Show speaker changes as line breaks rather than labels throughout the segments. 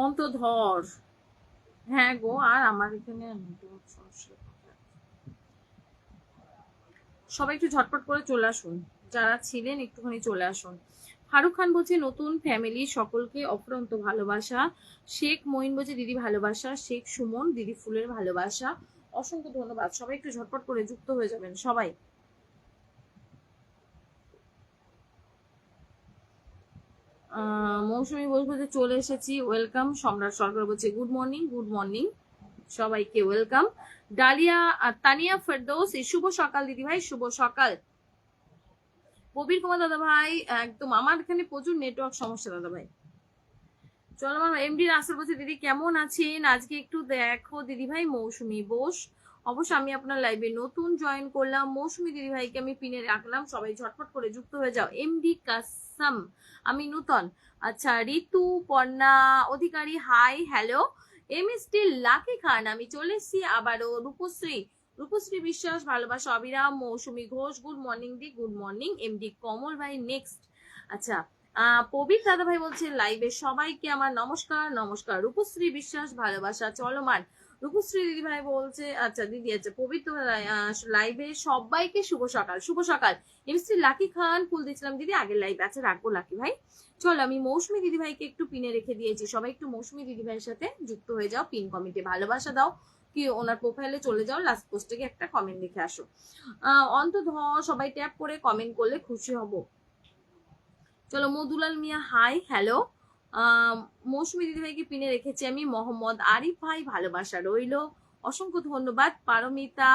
অন্তধর। হ্যাঁ গো, আর আমার এখানে সমস্যা, সবাই একটু ঝটপট করে চলে আসুন, যারা ছিলেন একটুখানি চলে আসুন। ফারুক খান বলছে নতুন ফ্যামিলি সকলকে অফুরন্ত ভালোবাসা। শেখ মঈন বলছে দিদি ভালোবাসা। শেখ সুমন দিদি ফুলের ভালোবাসা। অসংখ্য ধন্যবাদ, সবাই একটু ঝটপট করে যুক্ত হয়ে যাবেন সবাই। মৌসুমী বলছে যে চলে এসেছি, ওয়েলকাম। সম্রাট সরকার বলছে গুড মর্নিং, গুড মর্নিং সবাইকে, ওয়েলকাম। ডালিয়া তানিয়া ফেরদৌস, শুভ সকাল দিদি ভাই, শুভ সকাল। প্রবীর কুমার দাদা ভাই, একদম আমার এখানে প্রচুর নেটওয়ার্ক সমস্যা দাদা ভাই। চলো আমার এমডি রাসেল বলছে দিদি কেমন আছেন, আজকে একটু দেখো দিদি ভাই। মৌসুমী বোস, অবশ্য আমি আপনার লাইভে নতুন জয়েন করলাম। মৌসুমী দিদি ভাইকে আমি পিনে রাখলাম, সবাই ঝটপট করে যুক্ত হয়ে যাও। এমডি কাসাম, আমি নূতন। আচ্ছা, Ritu Parna Adhikari, hi hello. M S Lucky Khan, আমি চলে এসেছি আবারও। রূপশ্রী, রূপশ্রী বিশ্বাস ভালোবাসা অবিরাম। মৌসুমী ঘোষ, গুড মর্নিং দি, গুড মর্নিং। এমডি কমল ভাই নেক্সট। আচ্ছা, প্রবীর দাদা ভাই বলছে লাইভে সবাইকে আমার নমস্কার। নমস্কার। রূপশ্রী বিশ্বাস ভালোবাসা চলমান। রূপশ্রী দিদি ভাই বলছে, আচ্ছা দিদি, আচ্ছা পবিত্র লাইভে সবাইকে শুভ সকাল, শুভ সকাল। এমসি লাকি খান ফুল দিচ্ছিলাম দিদি আগের লাইভে, আচ্ছা রাখবো লাকি ভাই। চলো আমি মৌসুমী দিদি ভাইকে একটু পিনে রেখে দিয়েছি, সবাই একটু মৌসুমী দিদি ভাইয়ের সাথে যুক্ত হয়ে যাও। পিন কমেন্টে ভালোবাসা দাও, কি ওনার প্রোফাইলে চলে যাও, লাস্ট পোস্টে গিয়ে একটা কমেন্ট লিখে আসো। অন্তত সবাই ট্যাপ করে কমেন্ট করলে খুশি হব। চলো মধুলাল মিয়া, হাই হ্যালো। মৌসুমী দিদিভাইকে পিনে রেখেছি আমি। মোহাম্মদ আরিফ ভাই, ভালোবাসা রইলো, অসংখ্য ধন্যবাদ। পারমিতা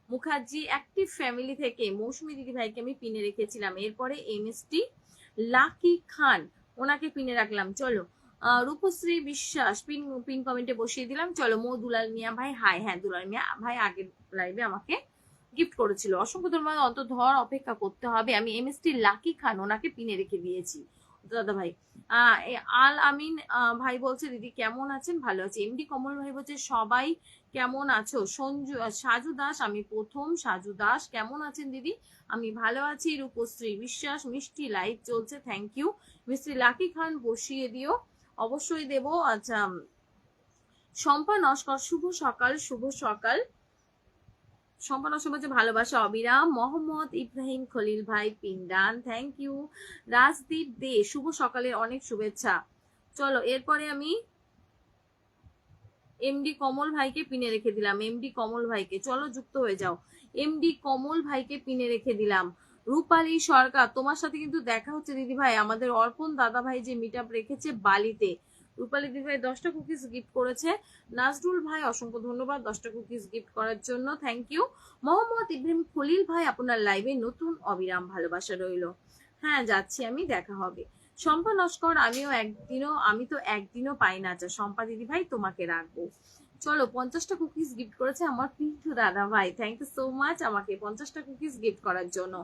মুখার্জি অ্যাক্টিভ ফ্যামিলি থেকে মৌসুমী দিদিভাইকে আমি পিনে রেখেছিলাম। এরপরে এমএসটি লাকি খান, ওনাকে পিনে রাখলাম। চলো রূপশ্রী বিশ্বাস পিন পিন কমেন্টে বসিয়ে দিলাম। চলো দুলাল মিয়া ভাই, হাই। হ্যাঁ দুলাল মিয়া ভাই আগের লাইভে আমাকে গিফট করেছিল, অসংখ্য ধন্যবাদ। অন্তধর অপেক্ষা করতে হবে, আমি এমএসটি লাকি খান ওনাকে পিনে রেখে দিয়েছি দাদা ভাই। আল আমিন ভাই বলছে দিদি কেমন আছেন, ভালো আছি। এমডি কমল ভাই বলছে সবাই কেমন আছো। সঞ্জু সাজু দাস, আমি প্রথম। সাজু দাস কেমন আছেন দিদি, আমি ভালো আছি। রূপশ্রী বিশ্বাস, মিষ্টি লাইভ চলছে, থ্যাংক ইউ। মিষ্টি লাকি খান বসিয়ে দিও, অবশ্যই দেব। আচ্ছা, শম্পা নস্কর, শুভ সকাল, শুভ সকাল। সম্পন্ন সমাজে ভালোবাসা অবিরাম। মোহাম্মদ ইব্রাহিম খলিল ভাই পিন্ডান, থ্যাংক ইউ। রাজদীপ দে, শুভ সকালের অনেক শুভেচ্ছা। চলো এরপরে আমি এমডি কমল ভাইকে পিনে রেখে দিলাম। এমডি কমল ভাইকে, চলো যুক্ত হয়ে যাও। এমডি কমল ভাইকে পিনে রেখে দিলাম। রূপালী সরকার, তোমার সাথে কিন্তু দেখা হচ্ছে দিদি ভাই, আমাদের অর্পণ দাদা ভাই যে মিট আপ রেখেছে বালিতে। রূপালী দিদি ভাই 10টা কুকিজ গিফট করেছে। নাজরুল ভাই অসংখ্য ধন্যবাদ 10টা কুকিজ গিফট করার জন্য, থ্যাংক ইউ। মোহাম্মদ ইব্রাহিম খলিল ভাই, আপনার লাইভে নতুন অবিরাম ভালোবাসা রইল। হ্যাঁ যাচ্ছি আমি, দেখা হবে। শম্পা নস্কর, আমি তো একদিনও পাই না। আচ্ছা শম্পা দিদি ভাই তোমাকে রাখবো। চলো 50টা কুকিজ গিফট করেছে আমার পিন্টু দাদা ভাই, থ্যাংক ইউ সো মাচ আমাকে 50টা কুকিজ গিফট করার জন্য।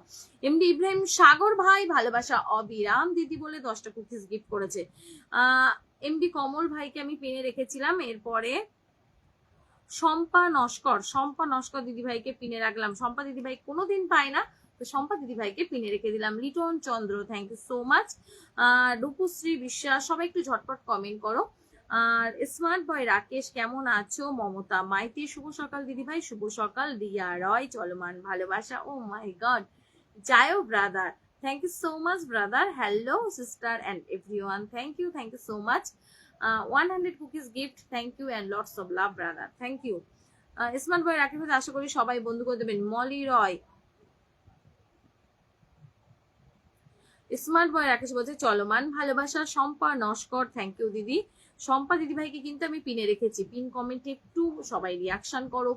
এমডি ইব্রাহিম সাগর ভাই, ভালোবাসা অবিরাম দিদি বলে 10টা কুকিজ গিফট করেছে। এমডি কমল ভাইকে আমি পেনে রেখেছিলাম। এরপরে শম্পা নস্কর, শম্পা নস্কর দিদি ভাইকে পিনে রাখলাম। শম্পা দিদি ভাই কোনোদিন পায় না, তো শম্পা দিদি ভাইকে পিনে রেখে দিলাম। Liton Chandra, thank you so much. Rupashree Biswas, সবাই একটু ঝটপট কমেন্ট করো। আর স্মার্ট বয় রাকেশ, কেমন আছো। মমতা মাইতি, শুভ সকাল দিদি ভাই, শুভ সকাল। রিয়া রয়, চলমান ভালোবাসা, ও মাই গড। জায়ো brother, thank you so much brother. Hello sister and everyone, thank you so much. 100 cookies gift, thank you and lots of love brother, thank you. Smart boy Rakesh, আশা করি সবাই বন্ধু করে দেবেন। মলি রয়, স্মার্ট বয় রাকেশ বলছে চলমান ভালোবাসা। শম্পা নস্কর, থ্যাংক ইউ দিদি। শম্পা দিদি ভাইকে কিন্তু আমি পিনে রেখেছি, পিন কমেন্টে একটু সবাই রিয়াকশন করো,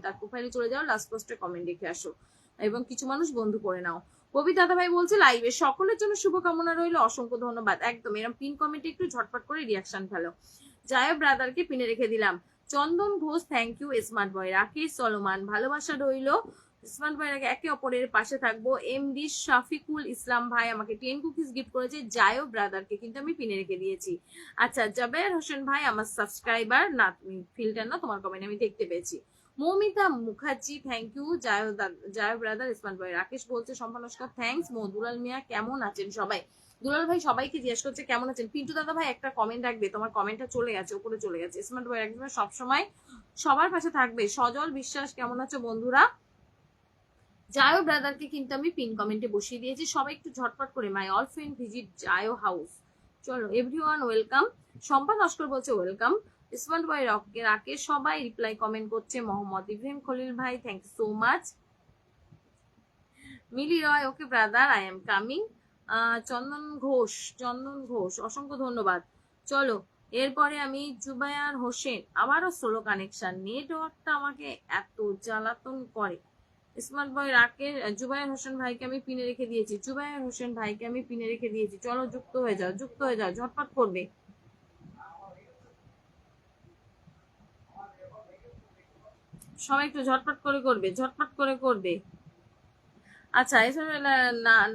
তার প্রোফাইলে চলে যাও, লাস্ট পোস্টে কমেন্ট রেখে আসো এবং কিছু মানুষ বন্ধু করে নাও। কবি দাদা ভাই বলছে লাইভে সকলের জন্য শুভকামনা রইল, অসংখ্য ধন্যবাদ। একদম এরকম পিন কমেন্টে একটু ঝটপট করে রিয়াকশন ফেলো। জায়ব ব্রাদারকে পিনে রেখে দিলাম। Chandan Ghosh, thank you. Smart boy Rakesh, চলমান ভালোবাসা রইল। স্মার্ট বয়ের আগে একে অপরের পাশে থাকবো। এমডি শাফিকুল ইসলাম ভাই আমাকে 10 কুকিজ গিফট করেছে। জায়ো ব্রাদারকে কিন্তু আমি পিনে রেখে দিয়েছি। আচ্ছা জাবের হোসেন ভাই আমার সাবস্ক্রাইবার, না তুমি ফিল্টার না, তোমার কমেন্ট আমি দেখতে পেয়েছি। Moumita Mukherjee, thank you. জায়ো ব্রাদার। স্মার্ট বয় রাকেশ বলছে সম্পানস্কার, থ্যাংকস। মধুলাল মিয়া, কেমন আছেন সবাই। দুলাল ভাই সবাইকে জিজ্ঞেস করছে কেমন আছেন। পিন্টু দাদা ভাই একটা কমেন্ট রাখবে, তোমার কমেন্টটা চলে গেছে, উপরে চলে গেছে। স্মার্ট বয় একদম সবসময় সবার পাশে থাকবে। সজল বিশ্বাস কেমন আছো বন্ধুরা? জায়ো ব্রাদারকে কিন্তু আমি পিন কমেন্টে বসিয়ে দিয়েছি, সবাই একটু ঝটপট করে মাই অল ফ্রেন্ড ভিজিট জায়ো হাউস। চলো এভরিওয়ান ওয়েলকাম। সম্পা নস্কর বলছে ওয়েলকাম। স্মার্ট বয় রাকে সবাই রিপ্লাই কমেন্ট করছে। মোহাম্মদ ইব্রাহিম খলিল ভাই thank you so much. Mili Roy okay brother I am coming. Chandan Ghosh অসংখ্য ধন্যবাদ। চলো এরপরে আমি জুবায়ার হোসেন, আবারও সোলো কানেকশন, নেটওয়ার্কটা আমাকে এত জ্বালাতন করে। স্মার্ট বয় রাকের জুবায়ের হোসেন ভাইকে আমি পিনে রেখে দিয়েছি, জুবায়ের হোসেন ভাইকে আমি পিনে রেখে দিয়েছি। চলো যুক্ত হয়ে যাও, যুক্ত হয়ে যাও, ঝটপট করবে। সবাই একটু ঝটপট করে করবে, ঝটপট করে করবে। আচ্ছা এছাড়া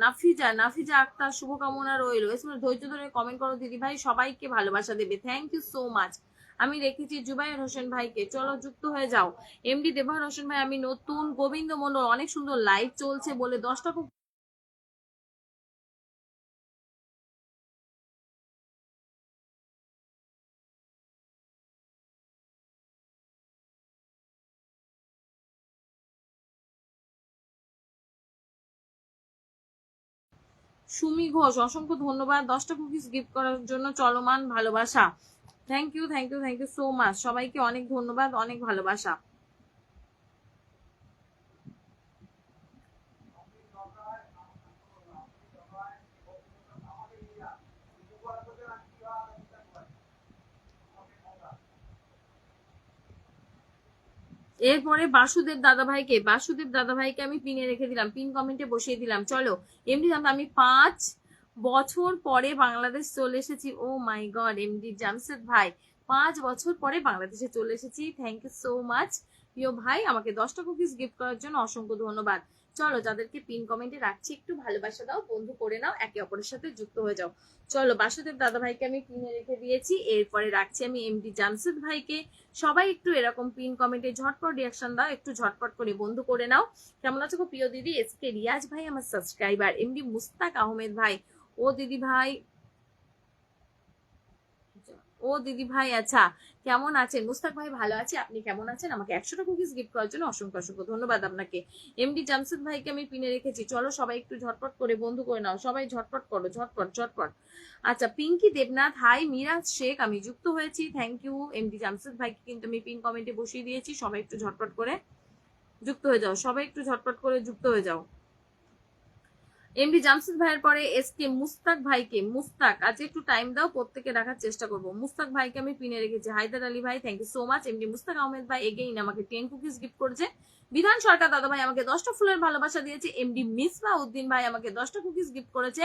নাফিজা আক্তার শুভকামনা রইল। এছাড়া ধৈর্য ধরে কমেন্ট করো দিদি ভাই, সবাইকে ভালোবাসা দেবে, থ্যাংক ইউ সো মাচ। আমি রেখেছি জুবায়ের হোসেন ভাইকে, চলো যুক্ত হয়ে যাও। এমডি দেবহার হোসেন ভাই আমি নতুন। গোবিন্দ মন্ডল অনেক সুন্দর লাইভ চলছে বলে 10টা খুব। সুমি ঘোষ অসংখ্য ধন্যবাদ 10টা কুকিজ গিফট করার জন্য। চলমান ভালোবাসা, thank you thank you thank you so much. সবাইকে অনেক ধন্যবাদ, অনেক ভালোবাসা। এরপরে বাসুদেব দাদা ভাইকে আমি পিনে রেখে দিলাম, পিন কমেন্টে বসিয়ে দিলাম। চলো এমডি আমি 5 বছর পরে বাংলাদেশ চলে এসেছি। ও মাই গড এমডি জামশেদ ভাই, 5 বছর পরে বাংলাদেশে চলে এসেছি, থ্যাংক ইউ সো মাচ। প্রিয় ভাই আমাকে 10টা কুকিজ গিফট করার জন্য অসংখ্য ধন্যবাদ। চলো যাদেরকে পিন কমেন্টে রাখছি একটু ভালোবাসা দাও, বন্ধু করে নাও, একে অপরের সাথে যুক্ত হয়ে যাও। চলো বাসুদেব দাদা ভাইকে আমি পিনে রেখে দিয়েছি, এরপরে রাখছি আমি এমডি জামশেদ ভাইকে। সবাই একটু এরকম পিন কমেন্টে ঝটপট রিয়াকশন দাও, একটু ঝটপট করে বন্ধু করে নাও। কেমন আছো প্রিয় দিদি? এসকে রিয়াজ ভাই আমার সাবস্ক্রাইবার। এমডি মুস্তাক আহমেদ ভাই, ও দিদি ভাই, ও দিদি ভাই আচ্ছা কেমন আছেন? মুস্তাক ভাই ভালো আছে, আপনি কেমন আছেন? আমাকে 100টা কুকিজ গিফট করার জন্য অসংখ্য অসংখ্য ধন্যবাদ আপনাকে। এমডি জামশেদ ভাইকে আমি পিনে রেখেছি, চলো সবাই একটু ঝটপট করে বন্ধু করে নাও, সবাই ঝটপট করো, ঝটপট ঝটপট। আচ্ছা পিঙ্কি দেবনাথ হাই, মিরাজ শেখ আমি যুক্ত হয়েছি, থ্যাংক ইউ। এমডি জামশেদ ভাইকে কিন্তু আমি পিন কমেন্টে বসিয়ে দিয়েছি, সবাই একটু ঝটপট করে যুক্ত হয়ে যাও, সবাই একটু ঝটপট করে যুক্ত হয়ে যাও। এমডি জামশেদ ভাইয়ের পরে এসকে মুস্তাক ভাইকে, মুস্তাক আজকে একটু টাইম দাও, প্রত্যেকে রাখার চেষ্টা করবো। মুস্তাক ভাইকে আমি পিনে রেখেছি, হায়দার আলী ভাই thank you so much. MD Mustaq Ahmed ভাই এগেইন আমাকে 10 কুকিজ গিফট করেছে। বিধান সরকার দাদা ভাই আমাকে 10টা ফুলের ভালোবাসা দিয়েছে। এমডি মিসবা উদ্দিন ভাই আমাকে 10টা কুকিজ গিফট করেছে।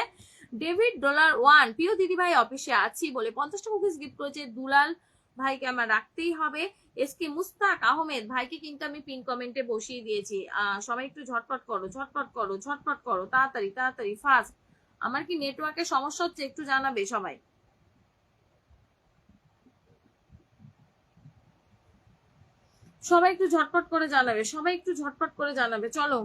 ডেভিড $1 প্রিয় দিদি ভাই অফিসে আছি বলে 50টা কুকিজ গিফট করেছে। দুলাল ভাইকে আমার রাখতেই হবে। এসকে মুস্তাক আহমেদ ভাইকে কিন্তু আমি পিন কমেন্টে বসিয়ে দিয়েছি। সবাই একটু ঝটপট করো, ঝটপট করো, ঝটপট করো, তাড়াতাড়ি তাড়াতাড়ি ফাস্ট। আমার কি নেটওয়ার্কের সমস্যা হচ্ছে একটু জানাবে সবাই, সবাই একটু ঝটপট করে জানাবে, সবাই একটু ঝটপট করে জানাবে। চলো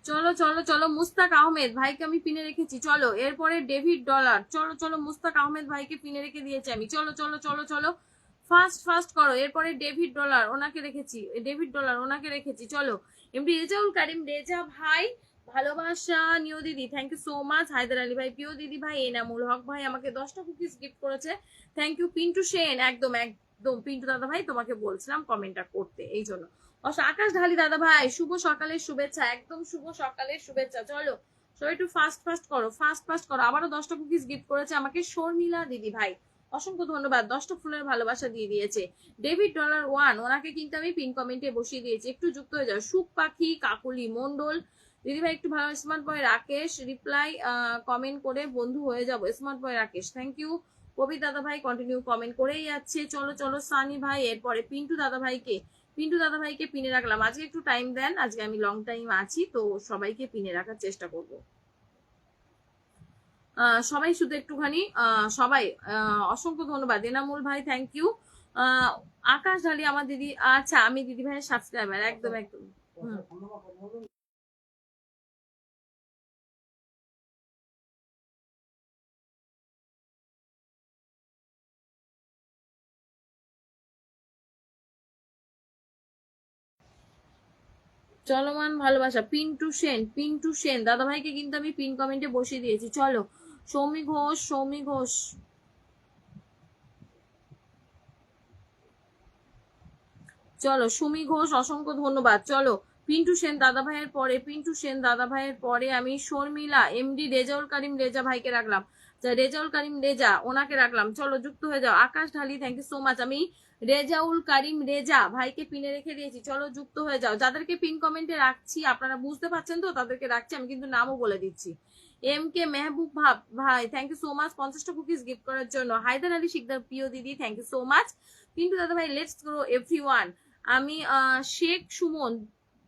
চলো চলো চলো মুস্তাক আহমেদ ভাইকে আমি পিনে রেখেছি। চলো এরপরে ডেভিড $, চলো চলো মুস্তাক আহমেদ ভাইকে পিনে রেখে দিয়েছি আমি। চলো চলো চলো চলো ফাস্ট ফাস্ট করো। এরপরে ডেভিড $, ওনাকে রেখেছি, ওনাকে রেখেছি। চলো এমডি রেজাউল কারিম রেজা ভাই ভালোবাসা নিও দিদি, thank you so much. Haidar Ali ভাই প্রিয় দিদি ভাই এনামুল হক ভাই আমাকে 10টা কুকিজ গিফট করেছে, থ্যাংক ইউ। পিন্টু সেন একদম একদম পিন্টু দাদা ভাই তোমাকে বলছিলাম কমেন্টটা করতে, এই জন্য। আকাশ ঢালি দাদা ভাই শুভ সকালের শুভেচ্ছা, একদম শুভ সকালের শুভেচ্ছা। চলো সবাই একটু ফাস্ট ফাস্ট করো, ফাস্ট ফাস্ট করো। আবারও 10টা কুকিজ গিফট করেছে আমাকে শর্মিলা দিদি ভাই, অসংখ্য ধন্যবাদ, 10টা ফুলের ভালোবাসা দিয়ে দিয়েছে। ডেভিড$1 ওনাকে কিন্তু আমি পিন কমেন্টে বসিয়ে দিয়েছি, একটু যুক্ত হয়ে যাও। সুখ পাখি কাকুলি মন্ডল দিদি ভাই একটু ভালো। Smart boy Rakesh reply comment করে বন্ধু হয়ে যাবো। Smart boy Rakesh thank you. কবি দাদা ভাই কন্টিনিউ কমেন্ট করেই যাচ্ছে। চলো চলো সানি ভাই, এরপরে পিন্টু দাদা ভাইকে পিনে রাখলাম। আজকে একটু টাইম দেন, আজকে আমি লং টাইম আছি তো সবাইকে পিনে রাখার চেষ্টা করব। সবাই শুধু একটুখানি সবাই অসংখ্য ধন্যবাদ। এনামুল ভাই থ্যাংক ইউ। আহ আকাশ ঢালি আমার দিদি, আচ্ছা আমি দিদি ভাইয়ের সাবস্ক্রাইবার, একদম একদম। চলমান ভালোবাসা, পিন্টু সেন, পিন্টু সেন দাদা ভাইকে কিন্তু আমি পিন কমেন্টে বসিয়ে দিয়েছি। চলো সৌমি ঘোষ, সৌমি ঘোষ, চলো সুমি ঘোষ, অসংখ্য ধন্যবাদ। চলো পিন্টু সেন দাদা ভাইয়ের পরে, পিন্টু সেন দাদা ভাইয়ের পরে আমি শর্মিলা এমডি রেজাউল করিম রেজা ভাইকে রাখলাম। রেজাউল করিম রেজা ওনাকে রাখলাম। চলো যুক্ত হয়ে যাও। আকাশ ঢালি, থ্যাংক ইউ সো মাচ। আমি রেজাউল করিম রেজা ভাইকে পিনে রেখে দিয়েছি। চলো যুক্ত হয়ে যাও। যাদেরকে পিন কমেন্টে রাখছি আপনারা বুঝতে পারছেন তো, তাদেরকে রাখছি। আমি কিন্তু নামও বলে দিচ্ছি। এম কে মেহবুব ভাই, থ্যাংক ইউ সো মাচ 50টা কুকিজ গিফট করার জন্য। হায়দার আলী শিকদার প্রিয় দিদি, থ্যাংক ইউ সো মাচ। কিন্তু দাদা ভাই লেটস গ্রো এভরিওয়ান। আমি শেখ সুমন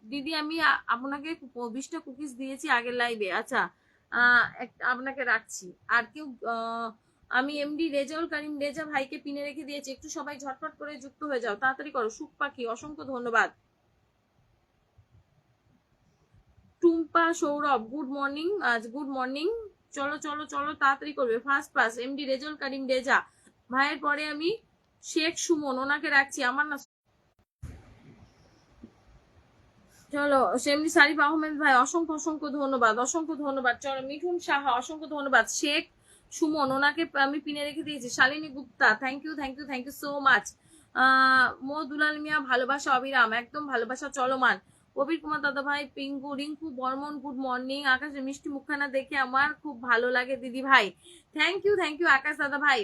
দিদি, আমি আপনাকে 20টা কুকিজ দিয়েছি আগের লাইভে। আচ্ছা আপনাকে রাখছি। আর কেউ আমি এমডি রেজাউল করিম রেজা ভাইকে পিনে রেখে দিয়েছি। একটু সবাই ঝটপট করে যুক্ত হয়ে যাও, তাড়াতাড়ি করো। সুখ পাখি, অসংখ্য ধন্যবাদ। টুম্পা সৌরভ, গুড মর্নিং, আজ গুড মর্নিং। চলো চলো চলো তাড়াতাড়ি করবে। First pass MD Rezaul Karim Reza ভাইয়ের পরে আমি শেখ সুমন ওনাকে রাখছি। আমার না, চলো সেমনি সারিফ আহমেদ ভাই, অসংখ্য অসংখ্য ধন্যবাদ, অসংখ্য ধন্যবাদ। চলো মিঠুন সাহা, অসংখ্য ধন্যবাদ। শেখ সুমন ওনাকে আমি পিনে রেখে দিয়েছি। Shalini Gupta, thank you thank you thank you so much. মো দুলাল মিয়া, ভালোবাসা অবিরাম, একদম ভালোবাসা চলমান। কবির কুমার দাদা ভাই, পিঙ্কু রিঙ্কু বর্মন, গুড মর্নিং। আকাশের মিষ্টি মুখখানা দেখে আমার খুব ভালো লাগে দিদি ভাই, থ্যাংক ইউ আকাশ দাদা ভাই।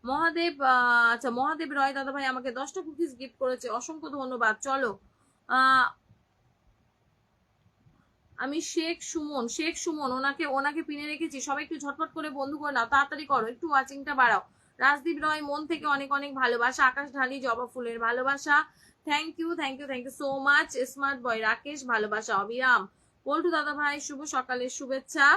মহাদেব, আচ্ছা মহাদেব রয় দাদা ভাই আমাকে 10টা কুকিজ গিফট করেছে, অসংখ্য ধন্যবাদ। চলো আমি শেখ সুমন, শেখ সুমন ওনাকে ওনাকে পিনে রেখেছি। সবাই একটু ঝটপট করে বন্ধু করে নাও, তাড়াতাড়ি করো, একটু ওয়াচিংটা বাড়াও। রাজদীপ রয়, মন থেকে অনেক অনেক ভালোবাসা। আকাশ ঢালি, জবা ফুলের ভালোবাসা, thank you so much. Smart boy Rakesh, ভালোবাসা অবিরাম। পল্টু দাদা ভাই, শুভ সকালের শুভেচ্ছা।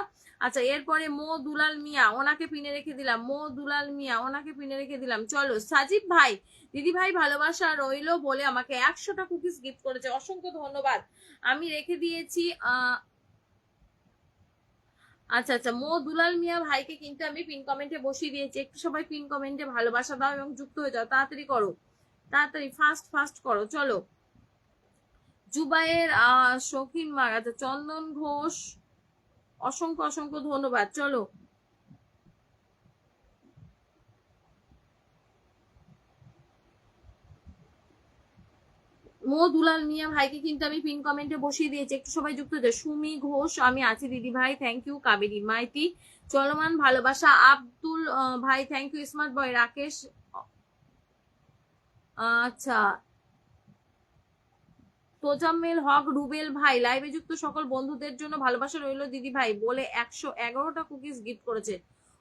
আচ্ছা এরপরে মো দুলাল মিয়া ওনাকে পিনে রেখে দিলাম, মো দুলাল মিয়া ওনাকে পিনে রেখে দিলাম। চলো সাজিব ভাই, দিদি ভাই ভালোবাসা রইলো বলে আমাকে 100টা কুকিজ গিফট করেছে, অসংখ্য ধন্যবাদ। আমি রেখে দিয়েছি আচ্ছা আচ্ছা মো দুলাল মিয়া ভাইকে কিন্তু আমি পিন কমেন্টে বসিয়ে দিয়েছি। একটু সবাই পিন কমেন্টে ভালোবাসা দাও এবং যুক্ত হয়ে যাও, তাড়াতাড়ি করো, তাড়াতাড়ি ফাস্ট ফাস্ট করো। চলো জুবাইয়ের শৌখিন মাগ, আচ্ছা চন্দন ঘোষ, অসংখ্য অসংখ্য ধন্যবাদ। চলো মো দুলাল মিয়া ভাইকে কিন্তু আমি পিন কমেন্টে বসিয়ে দিয়েছি। একটু সবাই যুক্ত হয়ে যাও। সুমি ঘোষ, আমি আছি দিদি ভাই, থ্যাংক ইউ। কাবেরী মাইতি, চলমান ভালোবাসা। আব্দুল ভাই, thank you. Smart boy Rakesh, আচ্ছা তোজাম্মেল হক রুবেল ভাই, লাইভে যুক্ত সকল বন্ধুদের জন্য ভালোবাসা রইল দিদি ভাই বলে 111টা কুকিজ গিফট করেছে,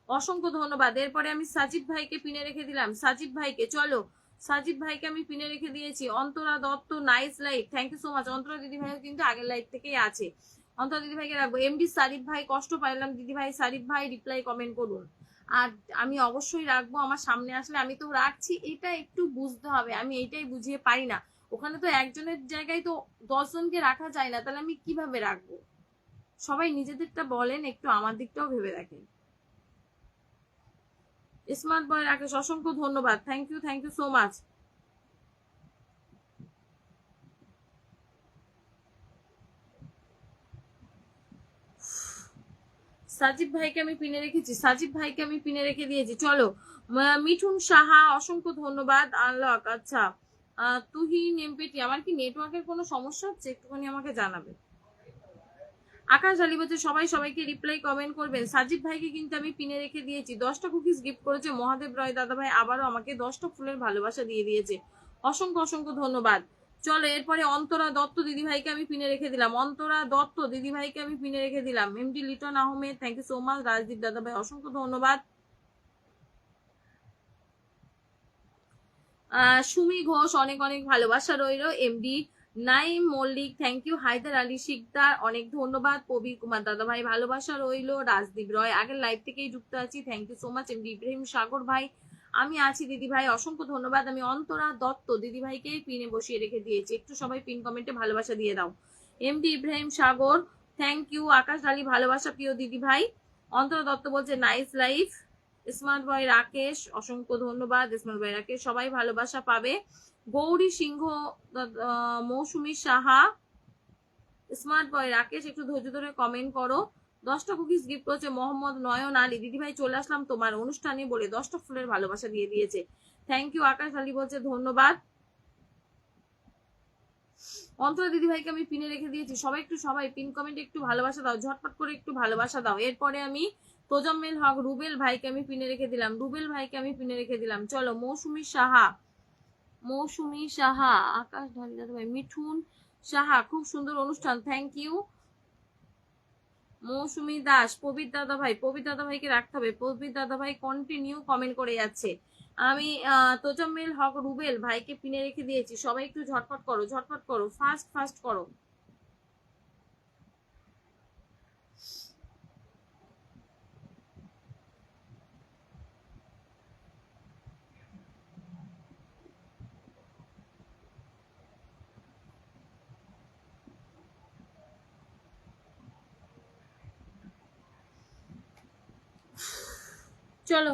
অসংখ্য ধন্যবাদ। এরপরে আমি সাজিব ভাইকে পিনে রেখে দিলাম, সাজিব ভাইকে, চলো সাজিব ভাইকে আমি পিনে রেখে দিয়েছি। Antara Dutta, nice live, thank you so much. Antara দিদি ভাই কিন্তু আগের লাইভ থেকেই আছে। অন্তরা দিদি ভাইকে রাখবো। এমডি সারিফ ভাই, কষ্ট পাইলাম দিদি ভাই। সারিফ ভাই রিপ্লাই কমেন্ট করুন। আর আমি অবশ্যই রাখবো, আমার সামনে আসলে আমি তো রাখছি, এটা একটু বুঝতে হবে, আমি এইটাই বুঝিয়ে পারি না। ওখানে তো একজনের জায়গায় তো 10 জনকে রাখা যায় না, তাহলে আমি কিভাবে রাখবো? সবাই নিজেদেরটা বলেন, একটু আমার দিকটাও ভেবে রাখেন। স্মার্ট বয় রাকেশ, অসংখ্য ধন্যবাদ, থ্যাংক ইউ সো মাচ। সাজিব ভাইকে আমি পিনে রেখেছি, সাজিব ভাইকে আমি পিনে রেখে দিয়েছি। চলো মিঠুন সাহা, অসংখ্য ধন্যবাদ। আনলক, আচ্ছা তুহিন এমপিটি, আমার কি নেটওয়ার্কের কোনো সমস্যা হচ্ছে? একটুখানি আমাকে জানাবে। আকাশ আলী বলছে সবাই সবাইকে রিপ্লাই কমেন্ট করবেন। সাজিব ভাইকে কিন্তু আমি পিনে রেখে দিয়েছি। 10টা কুকিজ গিফট করেছে। মহাদেব রয় দাদা ভাই আবারও আমাকে 10টা ফুলের ভালোবাসা দিয়ে দিয়েছে, অসংখ্য অসংখ্য ধন্যবাদ। চলো এরপরে অন্তরা দত্ত দিদি ভাইকে আমি পিনে রেখে দিলাম, অন্তরা দত্ত দিদি ভাইকে আমি পিনে রেখে দিলাম। MD Liton Ahmed, thank you so much. Rajdeep দাদা ভাই, অসংখ্য ধন্যবাদ। সুমি ঘোষ, অনেক অনেক ভালোবাসা রইল। MD Naim Mallick, thank you. Haidar Ali Sikdar, অনেক ধন্যবাদ। কবির কুমার দাদা ভাই, ভালোবাসা রইল। রাজদীপ রয়, আগের লাইভ থেকেই যুক্ত আছি, thank you so much. MD Ibrahim Sagar ভাই, আমি আছি দিদি ভাই, অসংখ্য ধন্যবাদ। আমি অন্তরা দত্ত দিদি ভাইকে পিনে বসিয়ে রেখে দিয়েছি, একটু সবাই পিন কমেন্টে ভালোবাসা দিয়ে দাও। MD Ibrahim Sagar thank you. Akash Dhali ভালোবাসা প্রিয় দিদি ভাই। অন্তরা দত্ত বলছে nice life. Smart boy Rakesh অসংখ্য ধন্যবাদ। স্মার্ট বয় রাকেশ সবাই ভালোবাসা পাবে। গৌরী সিংহ, মৌসুমী সাহা, স্মার্ট বয় রাকেশ একটু ধৈর্য ধরে কমেন্ট করো। 10টা কুকিজ গিফট করেছে মোহাম্মদ নয়ন আলী দিদি ভাই, চলে আসলাম তোমার অনুষ্ঠানে বলে 10টা ফুলের ভালোবাসা দিয়ে দিয়েছে, থ্যাংক ইউ। আকাশ আলী বলছে ধন্যবাদ। অন্তরা দিদি ভাইকে আমি পিনে রেখে দিয়েছি, সবাই একটু সবাই পিন কমেন্টে একটু ভালোবাসা দাও, ঝটপট করে একটু ভালোবাসা দাও। এরপরে আমি তোজাম্মেল হক রুবেল ভাইকে আমি পিনে রেখে দিলাম, রুবেল ভাইকে আমি পিনে রেখে দিলাম। চলো মৌসুমী সাহা, মৌসুমী সাহা, আকাশ ঢালি দাদা ভাই, মিঠুন সাহা খুব সুন্দর অনুষ্ঠান, থ্যাংক ইউ। মৌসুমী দাস, পবিত্র দাদা ভাই, পবিত্র দাদা ভাইকে রাখতে হবে, পবিত্র দাদা ভাই কন্টিনিউ কমেন্ট করে যাচ্ছে। আমি তোজাম্মেল হক রুবেল ভাইকে পিনে রেখে দিয়েছি, সবাই একটু ঝটপট করো, ঝটপট করো, ফাস্ট ফাস্ট করো। চলো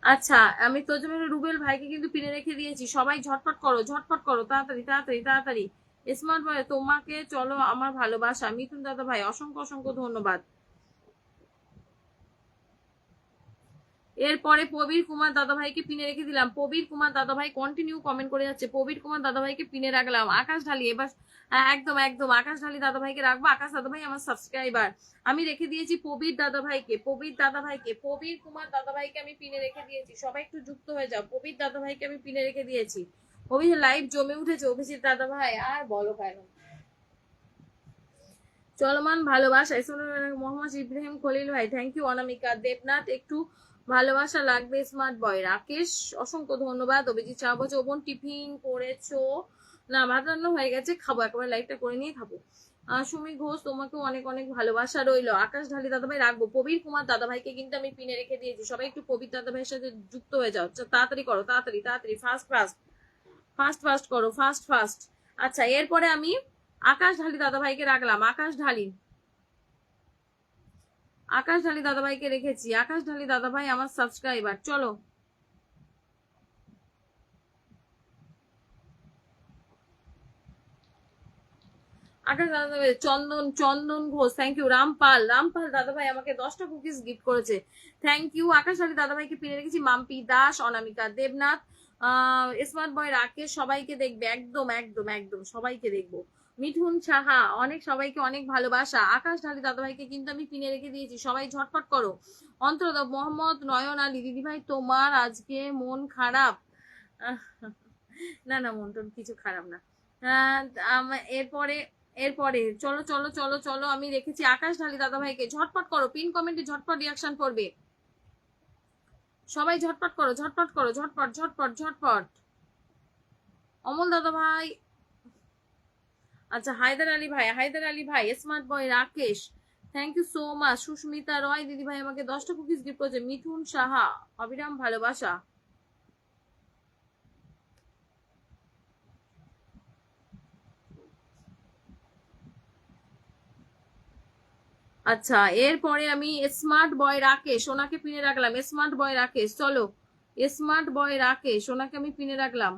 আচ্ছা, আমি তোজাম্মেল রুবেল ভাইকে কিন্তু পিনে রেখে দিয়েছি, সবাই ঝটপট করো, ঝটপট করো, তাড়াতাড়ি তাড়াতাড়ি তাড়াতাড়ি। স্মার্ট বয় তোমাকে চলো আমার ভালোবাসা, মিথুন দাদা ভাই অসংখ্য অসংখ্য ধন্যবাদ। এরপরে প্রবীর কুমার দাদা ভাইকে পিনে রেখে দিলাম, প্রবীর কুমার দাদা ভাই কন্টিনিউ কমেন্ট করে যাচ্ছে, প্রবীর কুমার দাদা ভাইকে পিনে রাখলাম। আকাশ ঢালি এবার একদম একদম আকাশ ঢালি দাদা ভাইকে রাখবো, আকাশ দাদা ভাই আমার সাবস্ক্রাইবার। আমি রেখে দিয়েছি প্রবীর দাদা ভাইকে, প্রবীর দাদা ভাইকে, প্রবীর কুমার দাদা ভাইকে আমি পিনে রেখে দিয়েছি, সবাই একটু যুক্ত হয়ে যাও। প্রবীর দাদা ভাইকে আমি পিনে রেখে দিয়েছি। অভিজিৎ লাইভ জমে উঠেছে, অভিজিৎ দাদা ভাই আর বলো কেন। চলমান ভালোবাসা মোহাম্মদ ইব্রাহিম খলিল ভাই থ্যাংক ইউ। অনামিকা দেবনাথ একটু ভালোবাসা লাগবে। স্মার্ট বয় রাকেশ অসংখ্য ধন্যবাদ। অভিজিৎ চা বলছে ওবন টিফিন করেছো না? ভাত রান্না হয়ে গেছে, খাবো, একেবারে লাইভটা করে নিয়ে খাবো। সুমি ঘোষ তোমাকে অনেক অনেক ভালোবাসা রইলো। আকাশ ঢালি দাদাভাই রাখবো, প্রবীর কুমার দাদাভাইকে কিন্তু আমি পিনে রেখে দিয়েছি, সবাই একটু প্রবীর দাদাভাইয়ের সাথে যুক্ত হয়ে যাও, তাড়াতাড়ি করো, তাড়াতাড়ি তাড়াতাড়ি, ফাস্ট ফাস্ট ফাস্ট ফাস্ট করো, ফাস্ট ফাস্ট। আচ্ছা এরপরে আমি আকাশ ঢালি দাদাভাইকে রাখলাম, আকাশ ঢালি, আকাশ ঢালি দাদাভাইকে রেখেছি, আকাশ ঢালি দাদাভাই আমার সাবস্ক্রাইবার। চলো আকাশ দাদাভাই, চন্দন, চন্দন ঘোষ থ্যাংক ইউ। রামপাল, রামপাল দাদাভাই আমাকে 10টা কুকিজ গিফট করেছে, থ্যাংক ইউ। আকাশ ঢালি দাদাভাইকে পিনে রেখেছি, মাম্পি দাস, অনামিকা দেবনাথ, স্মার্ট বয় রাকেশ সবাইকে দেখবে, একদম একদম একদম সবাইকে দেখবো। মিঠুন সাহা অনেক, সবাইকে অনেক ভালোবাসা। আকাশ ঢালি দাদাভাইকে কিন্তু আমি পিনে রেখে দিয়েছি, সবাই ঝটপট করো। অন্তত মোহাম্মদ নয়ন আলী দিদি ভাই তোমার আজকে মন খারাপ? না না, মন টন কিছু খারাপ না। এরপরে এরপরে চলো চলো চলো চলো, আমি রেখেছি আকাশ ঢালি দাদাভাইকে, ঝটপট করো, পিন কমেন্টে ঝটপট রিয়াকশন করবে, সবাই ঝটপট করো, ঝটপট করো, ঝটপট ঝটপট ঝটপট। অমল দাদা ভাই, আচ্ছা হায়দার আলী ভাই, হায়দার আলী ভাই, smart boy Rakesh thank you so much. Susmita Roy দিদি ভাই আমাকে 10টা কুকিজ গিফট করেছে, মিঠুন সাহা অবিরাম ভালোবাসা। আচ্ছা এরপরে আমি স্মার্ট বয় রাকেশ ওনাকে পিনে রাখলাম, স্মার্ট বয় রাকেশ চলো, স্মার্ট বয় রাকেশ ওনাকে আমি পিনে রাখলাম,